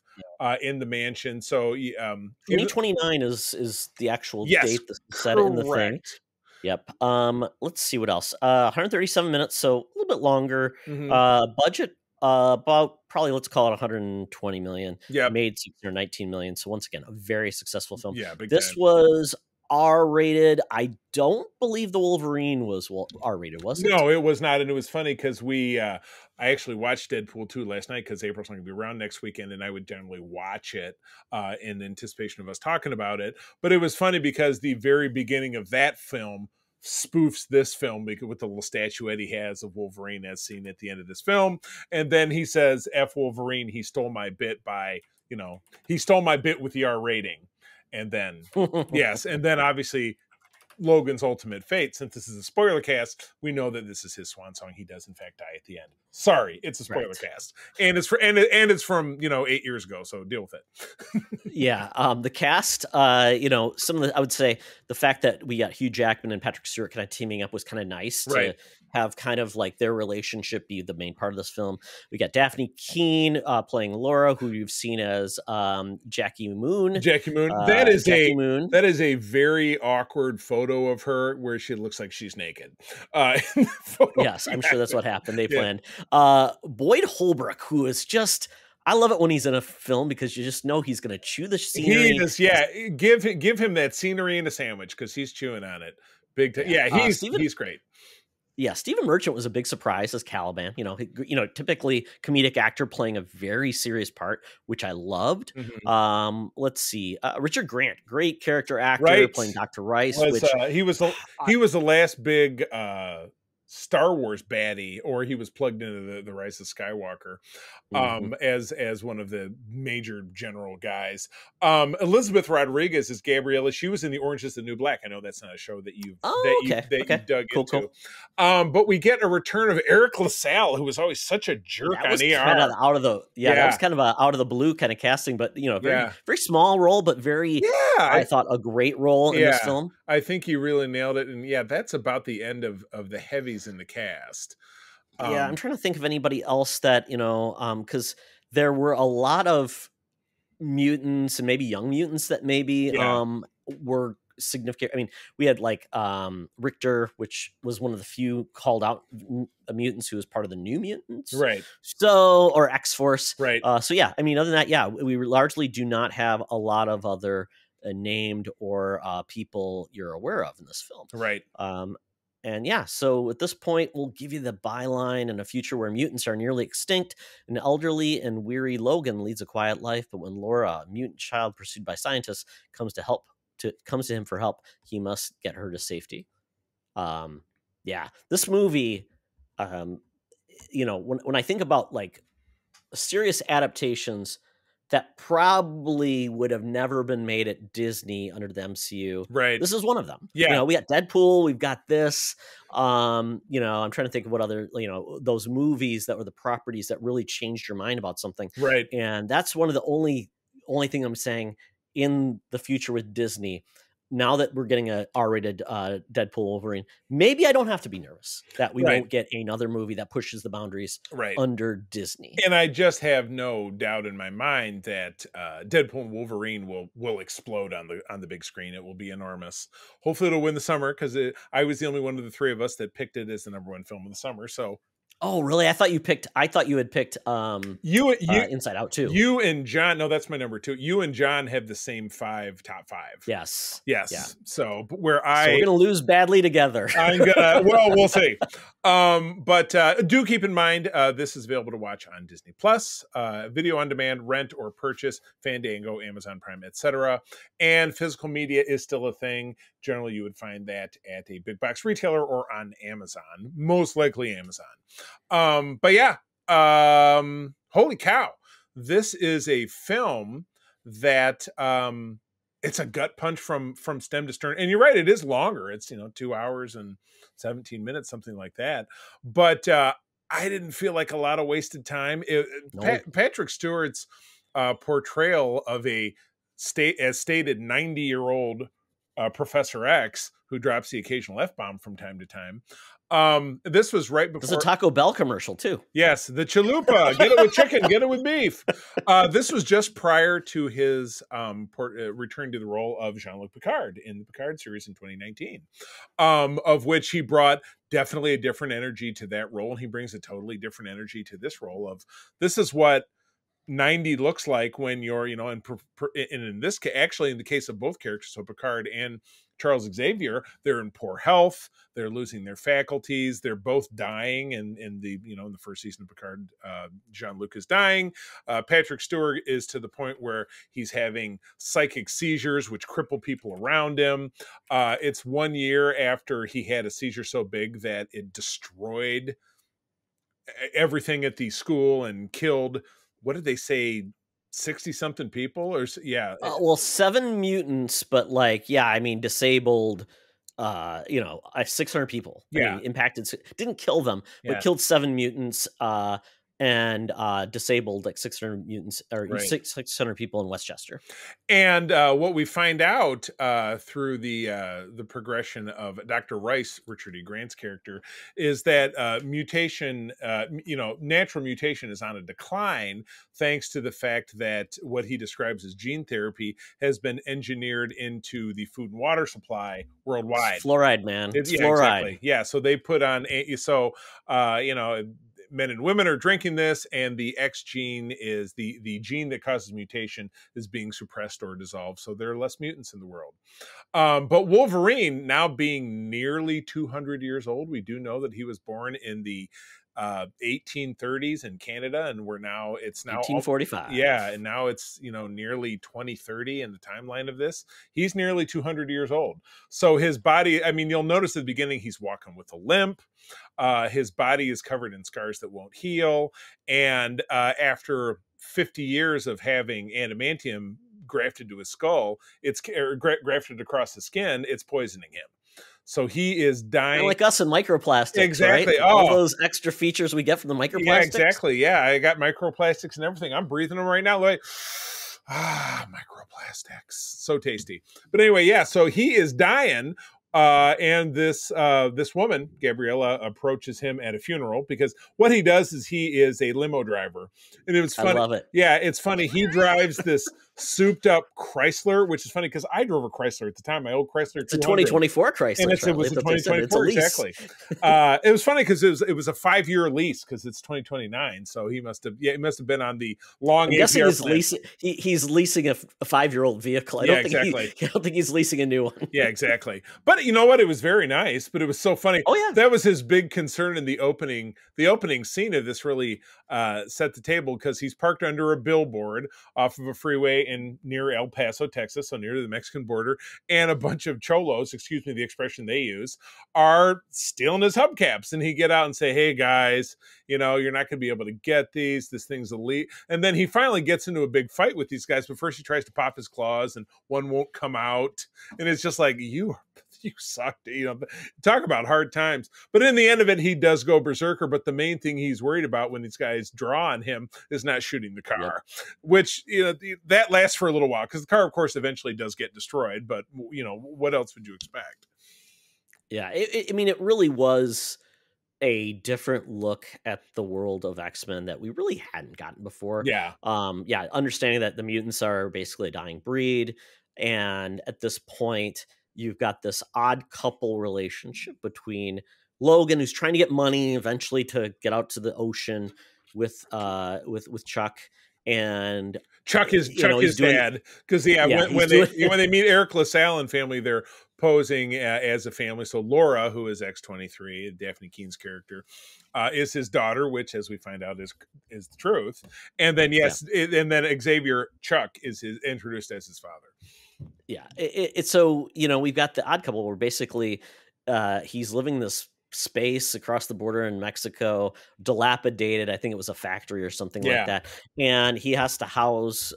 [SPEAKER 3] in the mansion. So
[SPEAKER 2] 2029 is the actual date that's set in the thing. Yep. Let's see what else. 137 minutes, so a little bit longer. Budget about probably, let's call it 120 million.
[SPEAKER 3] Yeah.
[SPEAKER 2] Made 619 million. So once again, a very successful film.
[SPEAKER 3] Yeah.
[SPEAKER 2] This was R-rated. I don't believe the Wolverine was R-rated, was it?
[SPEAKER 3] No, it was not. And it was funny because I actually watched Deadpool 2 last night because April's not going to be around next weekend, and I would generally watch it in anticipation of us talking about it. But it was funny because the very beginning of that film spoofs this film with the little statuette he has of Wolverine as seen at the end of this film. And then he says, F Wolverine, he stole my bit he stole my bit with the R rating. And then, yes. And then obviously Logan's ultimate fate, since this is a spoiler cast, we know that this is his swan song. He does in fact die at the end. Sorry, it's a spoiler cast. And it's from 8 years ago, so deal with it.
[SPEAKER 2] Yeah. The cast, some of the, I would say the fact that we got Hugh Jackman and Patrick Stewart kind of teaming up was kind of nice to have kind of like their relationship be the main part of this film. We got Daphne Keane playing Laura, who you've seen as Jackie Moon.
[SPEAKER 3] That is a very awkward photo of her where she looks like she's naked.
[SPEAKER 2] Yes, I'm sure that's what happened. They planned. Boyd Holbrook, who is just, I love it when he's in a film because you just know he's going to chew the scenery.
[SPEAKER 3] He is, give him that scenery and a sandwich because he's chewing on it. Big time. Yeah, he's great.
[SPEAKER 2] Yeah, Stephen Merchant was a big surprise as Caliban. Typically comedic actor playing a very serious part, which I loved. Let's see, Richard Grant, great character actor playing Dr. Rice.
[SPEAKER 3] He was the last big Star Wars baddie, or he was plugged into the Rise of Skywalker as one of the major general guys. Elizabeth Rodriguez is Gabriella. She was in The Orange Is the New Black. I know that's not a show that you've you've dug into. Cool. But we get a return of Eric LaSalle, who was always such a jerk
[SPEAKER 2] that was
[SPEAKER 3] on ER.
[SPEAKER 2] Kind of out of the that was kind of a out of the blue kind of casting, but very small role, but very I thought a great role in this film.
[SPEAKER 3] I think he really nailed it, and that's about the end of the heavies in the cast.
[SPEAKER 2] I'm trying to think of anybody else that because there were a lot of mutants and maybe young mutants that maybe were significant. I mean, we had like Richter, which was one of the few called out mutants who was part of the New Mutants,
[SPEAKER 3] right?
[SPEAKER 2] So, or X-Force,
[SPEAKER 3] right?
[SPEAKER 2] So yeah, I mean, other than that, we largely do not have a lot of other named or people you're aware of in this film,
[SPEAKER 3] right?
[SPEAKER 2] And so at this point, we'll give you the byline: in a future where mutants are nearly extinct, an elderly and weary Logan leads a quiet life, but when Laura, a mutant child pursued by scientists, comes to him for help, he must get her to safety. This movie, when I think about like serious adaptations that probably would have never been made at Disney under the MCU.
[SPEAKER 3] Right.
[SPEAKER 2] This is one of them.
[SPEAKER 3] Yeah.
[SPEAKER 2] We got Deadpool, we've got this. I'm trying to think of what other, those movies that were the properties that really changed your mind about something.
[SPEAKER 3] Right.
[SPEAKER 2] And that's one of the only thing I'm saying in the future with Disney. Now that we're getting a R-rated Deadpool Wolverine, maybe I don't have to be nervous that we won't get another movie that pushes the boundaries under Disney.
[SPEAKER 3] And I just have no doubt in my mind that Deadpool and Wolverine will explode on the big screen. It will be enormous. Hopefully it'll win the summer, because I was the only one of the three of us that picked it as the #1 film of the summer. So.
[SPEAKER 2] Oh, really? I thought you had picked Inside Out too.
[SPEAKER 3] You and John, no, that's my number 2. You and John have the same top 5.
[SPEAKER 2] Yes.
[SPEAKER 3] Yeah. So we're
[SPEAKER 2] gonna lose badly together.
[SPEAKER 3] We'll see. But do keep in mind, this is available to watch on Disney Plus, video on demand, rent or purchase, Fandango, Amazon Prime, etc. And physical media is still a thing. Generally, you would find that at a big box retailer or on Amazon, most likely Amazon. Holy cow. This is a film that it's a gut punch from stem to stern. And you're right, it is longer. It's 2 hours and 17 minutes, something like that. But I didn't feel like a lot of wasted time. Patrick Stewart's portrayal of a stated 90-year-old Professor X who drops the occasional F-bomb from time to time. This was right before.
[SPEAKER 2] There's a Taco Bell commercial too.
[SPEAKER 3] Yes, the chalupa. Get it with chicken. Get it with beef. This was just prior to his return to the role of Jean-Luc Picard in the Picard series in 2019, of which he brought definitely a different energy to that role, and he brings a totally different energy to this role. This is what 90 looks like when you're, and in this case, actually in the case of both characters, so Picard and Charles Xavier, they're in poor health, they're losing their faculties, they're both dying, and in the first season of Picard, Jean-Luc is dying. Patrick Stewart is to the point where he's having psychic seizures which cripple people around him. It's 1 year after he had a seizure so big that it destroyed everything at the school and killed, what did they say, 60 something people, or
[SPEAKER 2] 7 mutants, but disabled 600 people. Impacted, didn't kill them, but killed 7 mutants and disabled 600 mutants, or 600 people in Westchester.
[SPEAKER 3] And what we find out through the progression of Dr. Rice, Richard E. Grant's character, is that mutation, natural mutation is on a decline, thanks to the fact that what he describes as gene therapy has been engineered into the food and water supply worldwide.
[SPEAKER 2] It's fluoride, man. It's fluoride.
[SPEAKER 3] Exactly. Yeah. So they put on men and women are drinking this, and the X gene is the gene that causes mutation is being suppressed or dissolved. So there are less mutants in the world. But Wolverine, now being nearly 200 years old, we do know that he was born in the 1830s in Canada, and it's now
[SPEAKER 2] 1845.
[SPEAKER 3] Yeah, and now it's nearly 2030 in the timeline of this. He's nearly 200 years old. So his body, I mean, you'll notice at the beginning he's walking with a limp. His body is covered in scars that won't heal, and after 50 years of having adamantium grafted to his skull, grafted across the skin, it's poisoning him. So he is dying.
[SPEAKER 2] Like us in microplastics,
[SPEAKER 3] exactly.
[SPEAKER 2] Right? All those extra features we get from the microplastics.
[SPEAKER 3] Yeah, exactly. Yeah, I got microplastics and everything. I'm breathing them right now. Like, microplastics. So tasty. But anyway, yeah, so he is dying. And this woman, Gabriella, approaches him at a funeral, because what he does is he is a limo driver. And it was funny.
[SPEAKER 2] I love it.
[SPEAKER 3] Yeah, it's funny. He drives this souped up Chrysler, which is funny because I drove a Chrysler at the time, my old Chrysler.
[SPEAKER 2] It's a 2024 Chrysler.
[SPEAKER 3] And it was a 2024, exactly. It was funny because it was a 5-year lease, because it's 2029. So he must have been on the long.
[SPEAKER 2] I'm guessing he's leasing a 5-year-old vehicle. I don't think he's leasing a new one.
[SPEAKER 3] Yeah, exactly. But you know what? It was very nice, but it was so funny.
[SPEAKER 2] Oh yeah,
[SPEAKER 3] that was his big concern in the opening. The opening scene of this really set the table, because he's parked under a billboard off of a freeway near El Paso, Texas, so near the Mexican border, and a bunch of cholos, excuse me the expression they use, are stealing his hubcaps. And he get out and say, "Hey guys, you're not going to be able to get these. This thing's elite." And then he finally gets into a big fight with these guys, but first he tries to pop his claws, and one won't come out. And it's just like, you sucked. Talk about hard times. But in the end of it, he does go berserker. But the main thing he's worried about when these guys draw on him is not shooting the car, which, that lasts for a little while, because the car, of course, eventually does get destroyed. But, what else would you expect?
[SPEAKER 2] Yeah, it really was a different look at the world of X-Men that we really hadn't gotten before.
[SPEAKER 3] Yeah.
[SPEAKER 2] Understanding that the mutants are basically a dying breed. And at this point, you've got this odd couple relationship between Logan, who's trying to get money eventually to get out to the ocean with Chuck, and
[SPEAKER 3] Chuck is dad, because when they meet Eric LaSalle and family, they're posing as a family. So Laura, who is X-23, Daphne Keene's character, is his daughter, which, as we find out, is the truth. And then and then Xavier Chuck is introduced as his father.
[SPEAKER 2] Yeah, it's so we've got the odd couple where basically he's living this space across the border in Mexico, dilapidated. I think it was a factory or something like that, and he has to house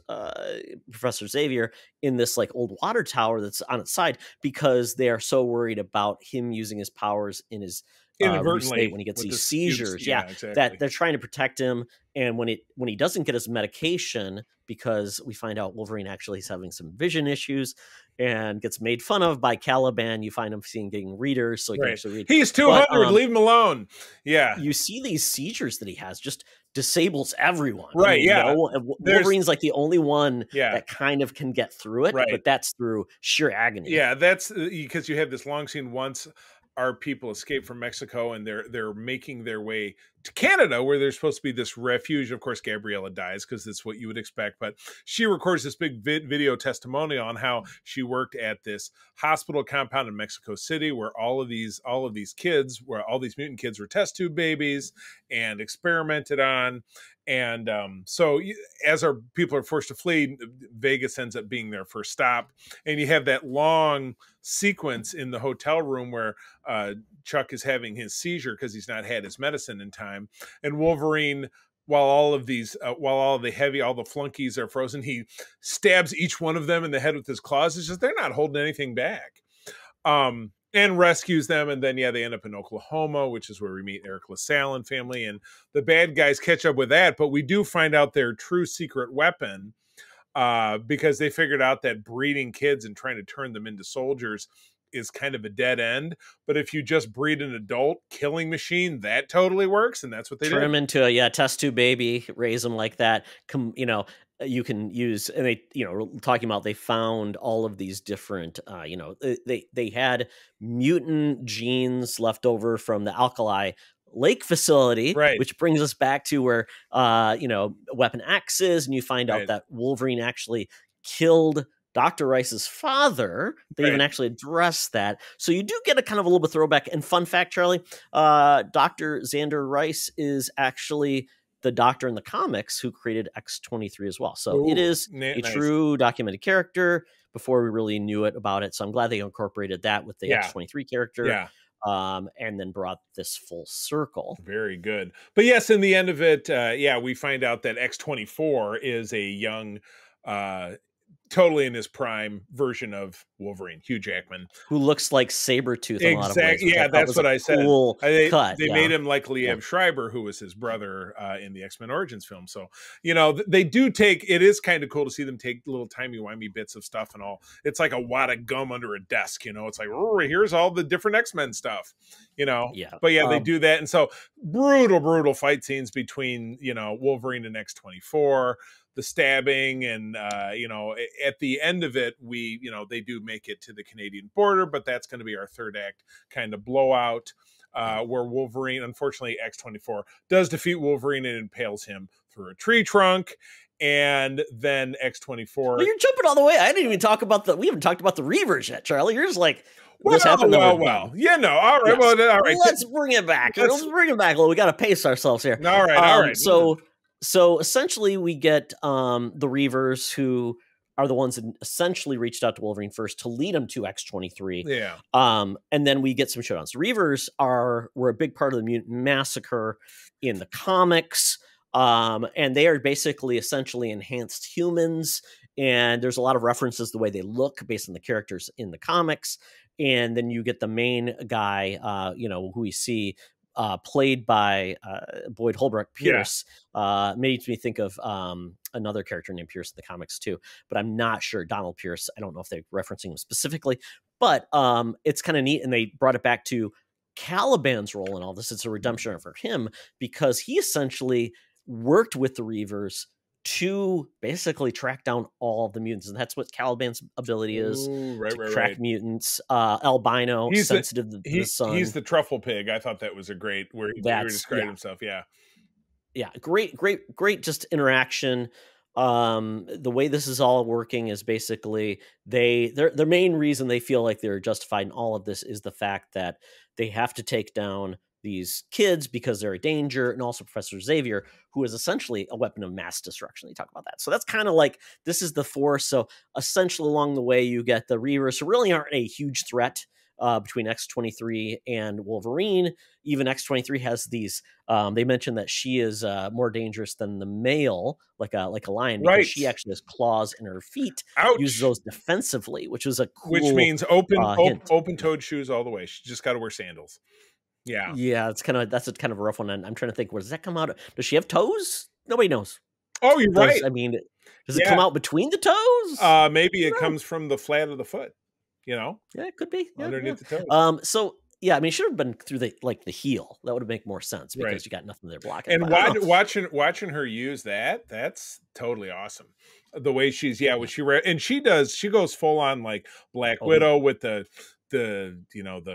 [SPEAKER 2] Professor Xavier in this like old water tower that's on its side, because they are so worried about him using his powers in his
[SPEAKER 3] inadvertently
[SPEAKER 2] when he gets these seizures. Exactly. That they're trying to protect him, and when he doesn't get his medication, because we find out Wolverine actually is having some vision issues and gets made fun of by Caliban. You find him getting readers, so he can actually read.
[SPEAKER 3] He's 200. Leave him alone. Yeah,
[SPEAKER 2] you see these seizures that he has just disables everyone.
[SPEAKER 3] Right.
[SPEAKER 2] Wolverine's like the only one that kind of can get through it, but that's through sheer agony.
[SPEAKER 3] Yeah, that's because you have this long scene once our people escape from Mexico, and they're making their way to Canada, where there's supposed to be this refuge. Of course, Gabriella dies, because that's what you would expect. But she records this big video testimonial on how she worked at this hospital compound in Mexico City, where all of these mutant kids were test tube babies and experimented on. And so as our people are forced to flee, Vegas ends up being their first stop. And you have that long sequence in the hotel room where Chuck is having his seizure because he's not had his medicine in time. And Wolverine, while all the flunkies are frozen, he stabs each one of them in the head with his claws. It's just, they're not holding anything back. And rescues them, and then they end up in Oklahoma, which is where we meet Eric LaSalle and family, and the bad guys catch up with that. But we do find out their true secret weapon, because they figured out that breeding kids and trying to turn them into soldiers is kind of a dead end. But if you just breed an adult killing machine, that totally works, and that's what they
[SPEAKER 2] turn them into a test tube baby, raise them like that. You can use, and they, talking about, they found all of these different, they had mutant genes left over from the Alkali Lake facility, which brings us back to where, Weapon X is, and you find out that Wolverine actually killed Dr. Rice's father. They even
[SPEAKER 3] Right.
[SPEAKER 2] actually address that. So you do get a kind of a little bit throwback. And fun fact, Charlie, Dr. Xander Rice is actually the doctor in the comics who created X-23 as well. So it
[SPEAKER 3] Ooh,
[SPEAKER 2] is a
[SPEAKER 3] nice.
[SPEAKER 2] true documented character before we really knew it about it. So I'm glad they incorporated that with the
[SPEAKER 3] Yeah.
[SPEAKER 2] X-23 character.
[SPEAKER 3] Yeah.
[SPEAKER 2] And then brought this full circle.
[SPEAKER 3] Very good. But yes, in the end of it, we find out that X-24 is a young, totally in his prime version of Wolverine, Hugh Jackman,
[SPEAKER 2] who looks like Sabretooth in a lot of ways.
[SPEAKER 3] Exactly. Yeah, that's what I said.
[SPEAKER 2] Cool
[SPEAKER 3] They
[SPEAKER 2] cut.
[SPEAKER 3] made him like Liev Schreiber, who was his brother in the X-Men Origins film. So, you know, they do take, it is kind of cool to see them take little timey-wimey bits of stuff and all. It's like a wad of gum under a desk, you know. It's like, oh, here's all the different X-Men stuff, you know.
[SPEAKER 2] Yeah.
[SPEAKER 3] But yeah, they do that. And so brutal fight scenes between, you know, Wolverine and X-24, the stabbing, and you know, at the end of it, they do make it to the Canadian border, but that's going to be our third act kind of blowout, where Wolverine, unfortunately, X-24 does defeat Wolverine and impales him through a tree trunk, and then X-24.
[SPEAKER 2] Well, you're jumping all the way. I didn't even talk about we haven't talked about the Reavers yet, Charlie. You're just like, this happened.
[SPEAKER 3] Well. Yeah, no, all right.
[SPEAKER 2] Yes.
[SPEAKER 3] Well, all right.
[SPEAKER 2] Let's bring it back. Let's bring it back. Well, we got to pace ourselves here.
[SPEAKER 3] All right.
[SPEAKER 2] So essentially, we get the Reavers, who are the ones that essentially reached out to Wolverine first to lead him to X-23.
[SPEAKER 3] Yeah.
[SPEAKER 2] And then we get some showdowns. The Reavers were a big part of the Mutant Massacre in the comics, and they are basically essentially enhanced humans. And there's a lot of references to the way they look based on the characters in the comics. And then you get the main guy, who we see played by Boyd Holbrook Pierce. Made me think of another character named Pierce in the comics too, but I'm not sure. Donald Pierce. I don't know if they're referencing him specifically, but it's kind of neat. And they brought it back to Caliban's role in all this. It's a redemption for him because he essentially worked with the Reavers to basically track down all the mutants, and that's what Caliban's ability is. Track mutants. Albino,
[SPEAKER 3] he's
[SPEAKER 2] sensitive to the sun.
[SPEAKER 3] He's the truffle pig. I thought that was a great where he described himself. Yeah, great just interaction. The way this is all working is basically their main reason they feel like they're justified in all of this is the fact that they have to take down these kids because they're a danger, and also Professor Xavier, who is essentially a weapon of mass destruction. They talk about that. So that's kind of like, this is the force. So essentially along the way, you get the Reavers, who really aren't a huge threat between X-23 and Wolverine. Even X-23 has these, they mentioned that she is more dangerous than the male, like a lion, because she actually has claws in her feet. Ouch.
[SPEAKER 2] Uses those defensively, which was a cool,
[SPEAKER 3] which means open-toed shoes all the way. She just got to wear sandals. Yeah,
[SPEAKER 2] that's a kind of a rough one. And I'm trying to think, where does that come out? Does she have toes? Nobody knows.
[SPEAKER 3] Oh, you're right.
[SPEAKER 2] I mean, does it come out between the toes?
[SPEAKER 3] Maybe it comes from the flat of the foot. You know?
[SPEAKER 2] Yeah, it could be
[SPEAKER 3] underneath the toes.
[SPEAKER 2] So yeah, I mean, it should have been through the heel. That would make more sense because you got nothing there blocking.
[SPEAKER 3] And watching her use that's totally awesome. The way she's when she goes full on like Black Widow with the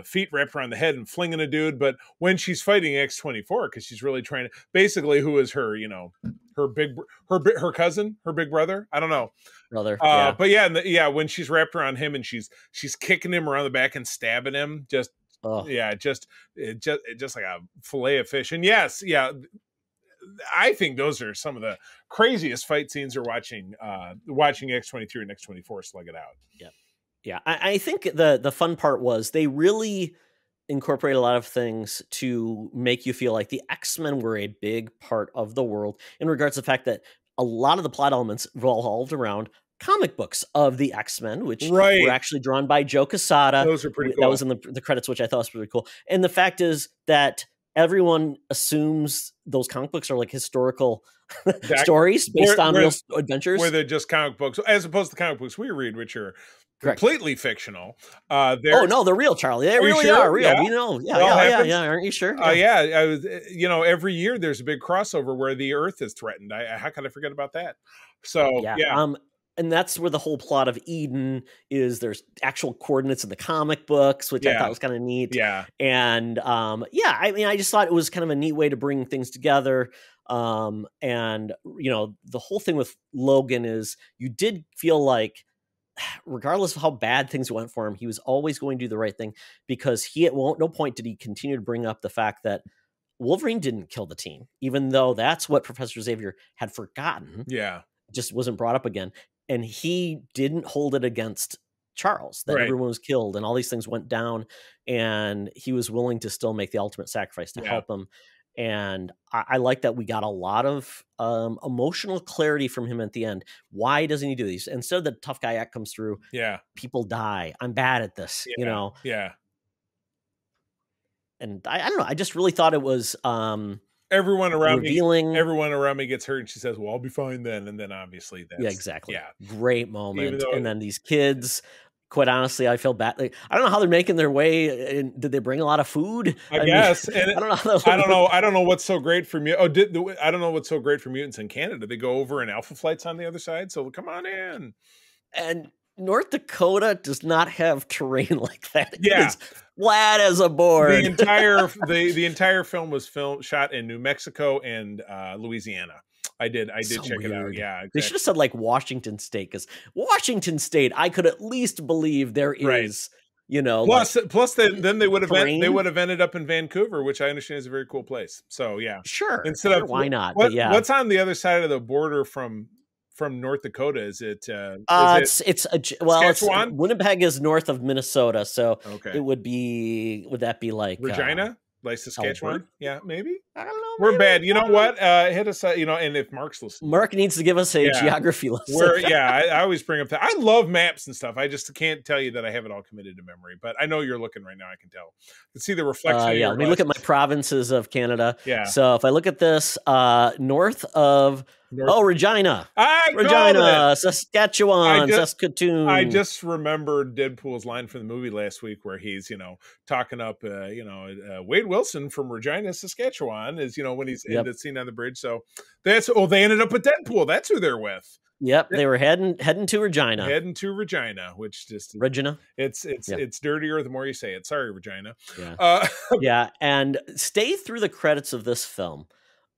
[SPEAKER 3] feet wrapped around the head and flinging a dude. But when she's fighting X-24, because she's really trying to, basically, who is her, her cousin, her big brother? I don't know.
[SPEAKER 2] Brother.
[SPEAKER 3] But when she's wrapped around him and she's kicking him around the back and stabbing him, just like a fillet of fish. And I think those are some of the craziest fight scenes we're watching X-23 and X-24 slug it out.
[SPEAKER 2] Yeah. Yeah, I think the fun part was they really incorporate a lot of things to make you feel like the X-Men were a big part of the world in regards to the fact that a lot of the plot elements revolved around comic books of the X-Men, which were actually drawn by Joe Quesada.
[SPEAKER 3] Those are pretty cool.
[SPEAKER 2] That was in the credits, which I thought was pretty cool. And the fact is that everyone assumes those comic books are like historical stories based on real adventures.
[SPEAKER 3] Where they're just comic books, as opposed to comic books we read, which are completely fictional.
[SPEAKER 2] They're real, Charlie. They really are real.
[SPEAKER 3] Yeah.
[SPEAKER 2] We know. Yeah. Aren't you sure?
[SPEAKER 3] I was. Every year there's a big crossover where the Earth is threatened. How could I forget about that? So
[SPEAKER 2] and that's where the whole plot of Eden is. There's actual coordinates in the comic books, which I thought was kind of neat.
[SPEAKER 3] Yeah.
[SPEAKER 2] And I mean, I just thought it was kind of a neat way to bring things together. And the whole thing with Logan is you did feel like regardless of how bad things went for him, he was always going to do the right thing, because he at no point did he continue to bring up the fact that Wolverine didn't kill the team, even though that's what Professor Xavier had forgotten.
[SPEAKER 3] Yeah.
[SPEAKER 2] Just wasn't brought up again. And he didn't hold it against Charles that
[SPEAKER 3] Right.
[SPEAKER 2] everyone was killed and all these things went down, and he was willing to still make the ultimate sacrifice to help him. And I like that we got a lot of emotional clarity from him at the end. Why doesn't he do these? Instead of the tough guy act comes through, people die. I'm bad at this, you know?
[SPEAKER 3] Yeah.
[SPEAKER 2] And I don't know. I just really thought it was
[SPEAKER 3] everyone around
[SPEAKER 2] revealing.
[SPEAKER 3] Everyone around me gets hurt, and she says, "Well, I'll be fine then." And then obviously that's
[SPEAKER 2] exactly.
[SPEAKER 3] Yeah.
[SPEAKER 2] Great moment. And then these kids, quite honestly, I feel bad. Like, I don't know how they're making their way. Did they bring a lot of food?
[SPEAKER 3] I guess.
[SPEAKER 2] Mean,
[SPEAKER 3] and
[SPEAKER 2] I don't know.
[SPEAKER 3] I don't know what's so great for I don't know what's so great for mutants in Canada. They go over in Alpha Flight's on the other side, so come on in.
[SPEAKER 2] And North Dakota does not have terrain like that.
[SPEAKER 3] Yeah.
[SPEAKER 2] It is flat as a board.
[SPEAKER 3] The entire film was shot in New Mexico and Louisiana. I did so check it out. Yeah. Exactly.
[SPEAKER 2] They should have said like Washington State, because Washington State, I could at least believe there is, you know.
[SPEAKER 3] Plus then they would have ended up in Vancouver, which I understand is a very cool place. So yeah.
[SPEAKER 2] Sure.
[SPEAKER 3] Why
[SPEAKER 2] not?
[SPEAKER 3] What's on the other side of the border from North Dakota? Is it
[SPEAKER 2] Winnipeg is north of Minnesota, so it would that be like
[SPEAKER 3] Regina? Like Saskatchewan?
[SPEAKER 2] Alberta?
[SPEAKER 3] Yeah, maybe.
[SPEAKER 2] I don't know.
[SPEAKER 3] We're bad. You know what? Hit us, and if Mark's listening.
[SPEAKER 2] Mark needs to give us a geography lesson.
[SPEAKER 3] I always bring up that. I love maps and stuff. I just can't tell you that I have it all committed to memory, but I know you're looking right now. I can tell. I can see the reflection.
[SPEAKER 2] Let me look at my provinces of Canada.
[SPEAKER 3] Yeah.
[SPEAKER 2] So if I look at this, north of Regina.
[SPEAKER 3] Regina,
[SPEAKER 2] Saskatchewan, Saskatoon.
[SPEAKER 3] I just remembered Deadpool's line from the movie last week where he's, talking up, Wade Wilson from Regina, Saskatchewan is, when he's in the scene on the bridge. So they ended up with Deadpool. That's who they're with.
[SPEAKER 2] Yep. They were heading to Regina.
[SPEAKER 3] Which just
[SPEAKER 2] Regina.
[SPEAKER 3] It's dirtier the more you say it. Sorry, Regina.
[SPEAKER 2] Yeah. And stay through the credits of this film.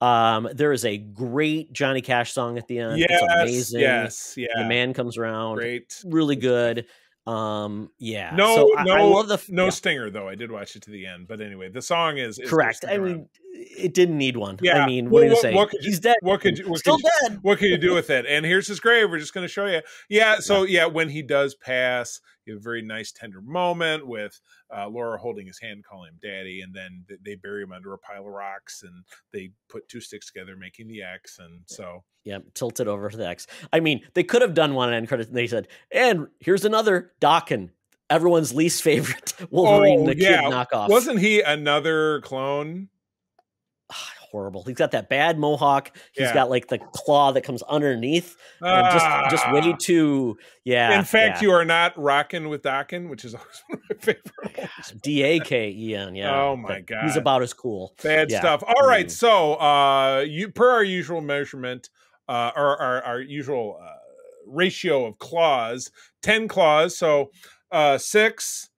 [SPEAKER 2] There is a great Johnny Cash song at the end.
[SPEAKER 3] Yes,
[SPEAKER 2] it's amazing.
[SPEAKER 3] Yes, yeah.
[SPEAKER 2] The man comes around.
[SPEAKER 3] Great,
[SPEAKER 2] really good. I love the
[SPEAKER 3] stinger though. I did watch it to the end, but anyway, the song is
[SPEAKER 2] correct. I mean, it didn't need one.
[SPEAKER 3] Yeah.
[SPEAKER 2] I mean, what are you say? He's dead.
[SPEAKER 3] Still dead. What can you do with it? And here's his grave. We're just going to show you. Yeah. So when he does pass, you have a very nice tender moment with Laura holding his hand, calling him daddy, and then they bury him under a pile of rocks, and they put two sticks together, making the X. And so
[SPEAKER 2] tilted over to the X. I mean, they could have done one end credit, and they said, and here's another Dokken, everyone's least favorite Wolverine, kid knockoff.
[SPEAKER 3] Wasn't he another clone?
[SPEAKER 2] Horrible. He's got that bad mohawk. He's got like the claw that comes underneath. Just way too. Yeah.
[SPEAKER 3] In fact, you are not rocking with Dokken, which is always one of my favorite.
[SPEAKER 2] Daken. Yeah.
[SPEAKER 3] Oh my God.
[SPEAKER 2] He's about as cool.
[SPEAKER 3] Bad stuff. All right. So, per our usual measurement, our usual ratio of claws, 10 claws. So, 6,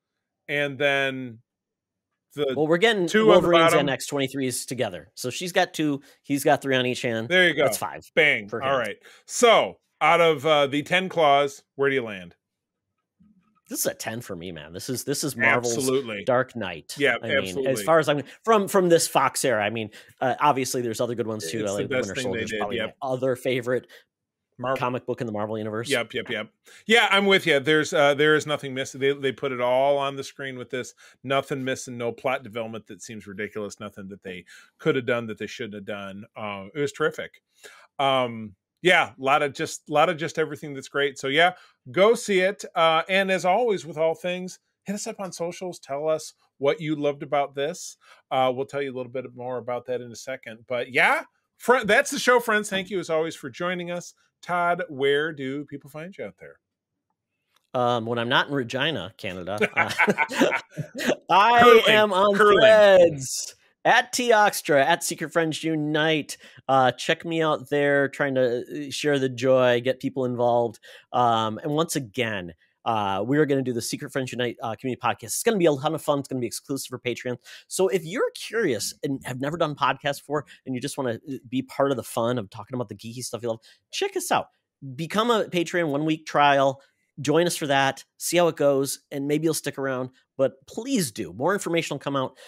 [SPEAKER 3] and then.
[SPEAKER 2] We're getting
[SPEAKER 3] two
[SPEAKER 2] Wolverines and X-23s together. So she's got 2, he's got 3 on each hand.
[SPEAKER 3] There you go.
[SPEAKER 2] That's 5.
[SPEAKER 3] Bang. All right. So out of the 10 claws, where do you land?
[SPEAKER 2] This is a 10 for me, man. This is Marvel's Dark Knight.
[SPEAKER 3] Yeah,
[SPEAKER 2] I
[SPEAKER 3] absolutely.
[SPEAKER 2] mean, as far as I'm from this Fox era, I mean, obviously there's other good ones too.
[SPEAKER 3] It's
[SPEAKER 2] I like
[SPEAKER 3] the best
[SPEAKER 2] Winter
[SPEAKER 3] thing they
[SPEAKER 2] Soldier's
[SPEAKER 3] did.
[SPEAKER 2] probably my other favorite comic book in the Marvel universe.
[SPEAKER 3] Yep. Yeah, I'm with you. There is nothing missing. They put it all on the screen with this. Nothing missing. No plot development that seems ridiculous. Nothing that they could have done that they shouldn't have done. It was terrific. A lot of just everything that's great. So yeah, go see it. And as always with all things, hit us up on socials. Tell us what you loved about this. We'll tell you a little bit more about that in a second. But yeah, that's the show, friends. Thank you as always for joining us. Todd, where do people find you out there?
[SPEAKER 2] When I'm not in Regina, Canada, I am on Threads at Toxtra, at Secret Friends Unite. Check me out there, trying to share the joy, get people involved. And once again, we are going to do the Secret Friends Unite community podcast. It's going to be a ton of fun. It's going to be exclusive for Patreon. So if you're curious and have never done podcasts before, and you just want to be part of the fun of talking about the geeky stuff you love, check us out. Become a Patreon 1-week trial. join us for that, see how it goes, and maybe you'll stick around. But please do. More information will come out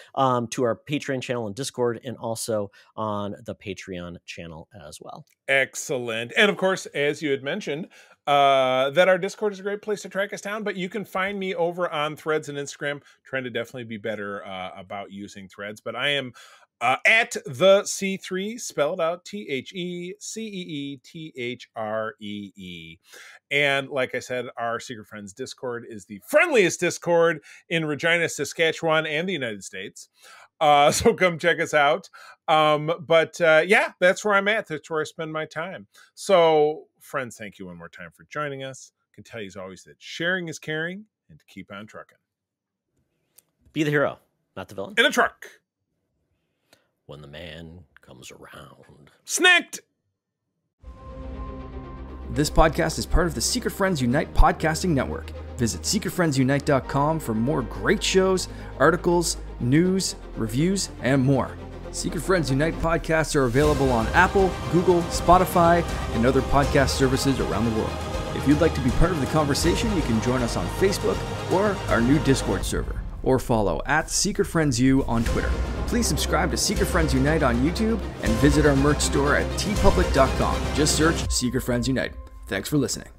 [SPEAKER 2] to our Patreon channel and Discord, and also on the Patreon channel as well.
[SPEAKER 3] Excellent. And of course, as you had mentioned, that our Discord is a great place to track us down, but you can find me over on Threads and Instagram, trying to definitely be better about using Threads. But I am at the C3, spelled out TheCeeThree. And like I said, our Secret Friends Discord is the friendliest Discord in Regina, Saskatchewan, and the United States. So come check us out. Yeah, that's where I'm at. That's where I spend my time. So friends, thank you one more time for joining us. I can tell you as always that sharing is caring, and to keep on trucking.
[SPEAKER 2] Be the hero, not the villain.
[SPEAKER 3] In a truck.
[SPEAKER 2] When the man comes around.
[SPEAKER 3] Snacked!
[SPEAKER 7] This podcast is part of the Secret Friends Unite podcasting network. Visit secretfriendsunite.com for more great shows, articles, news, reviews, and more. Secret Friends Unite podcasts are available on Apple, Google, Spotify, and other podcast services around the world. If you'd like to be part of the conversation, you can join us on Facebook or our new Discord server, or follow at Secret Friends U on Twitter. Please subscribe to Secret Friends Unite on YouTube and visit our merch store at tpublic.com. Just search Secret Friends Unite. Thanks for listening.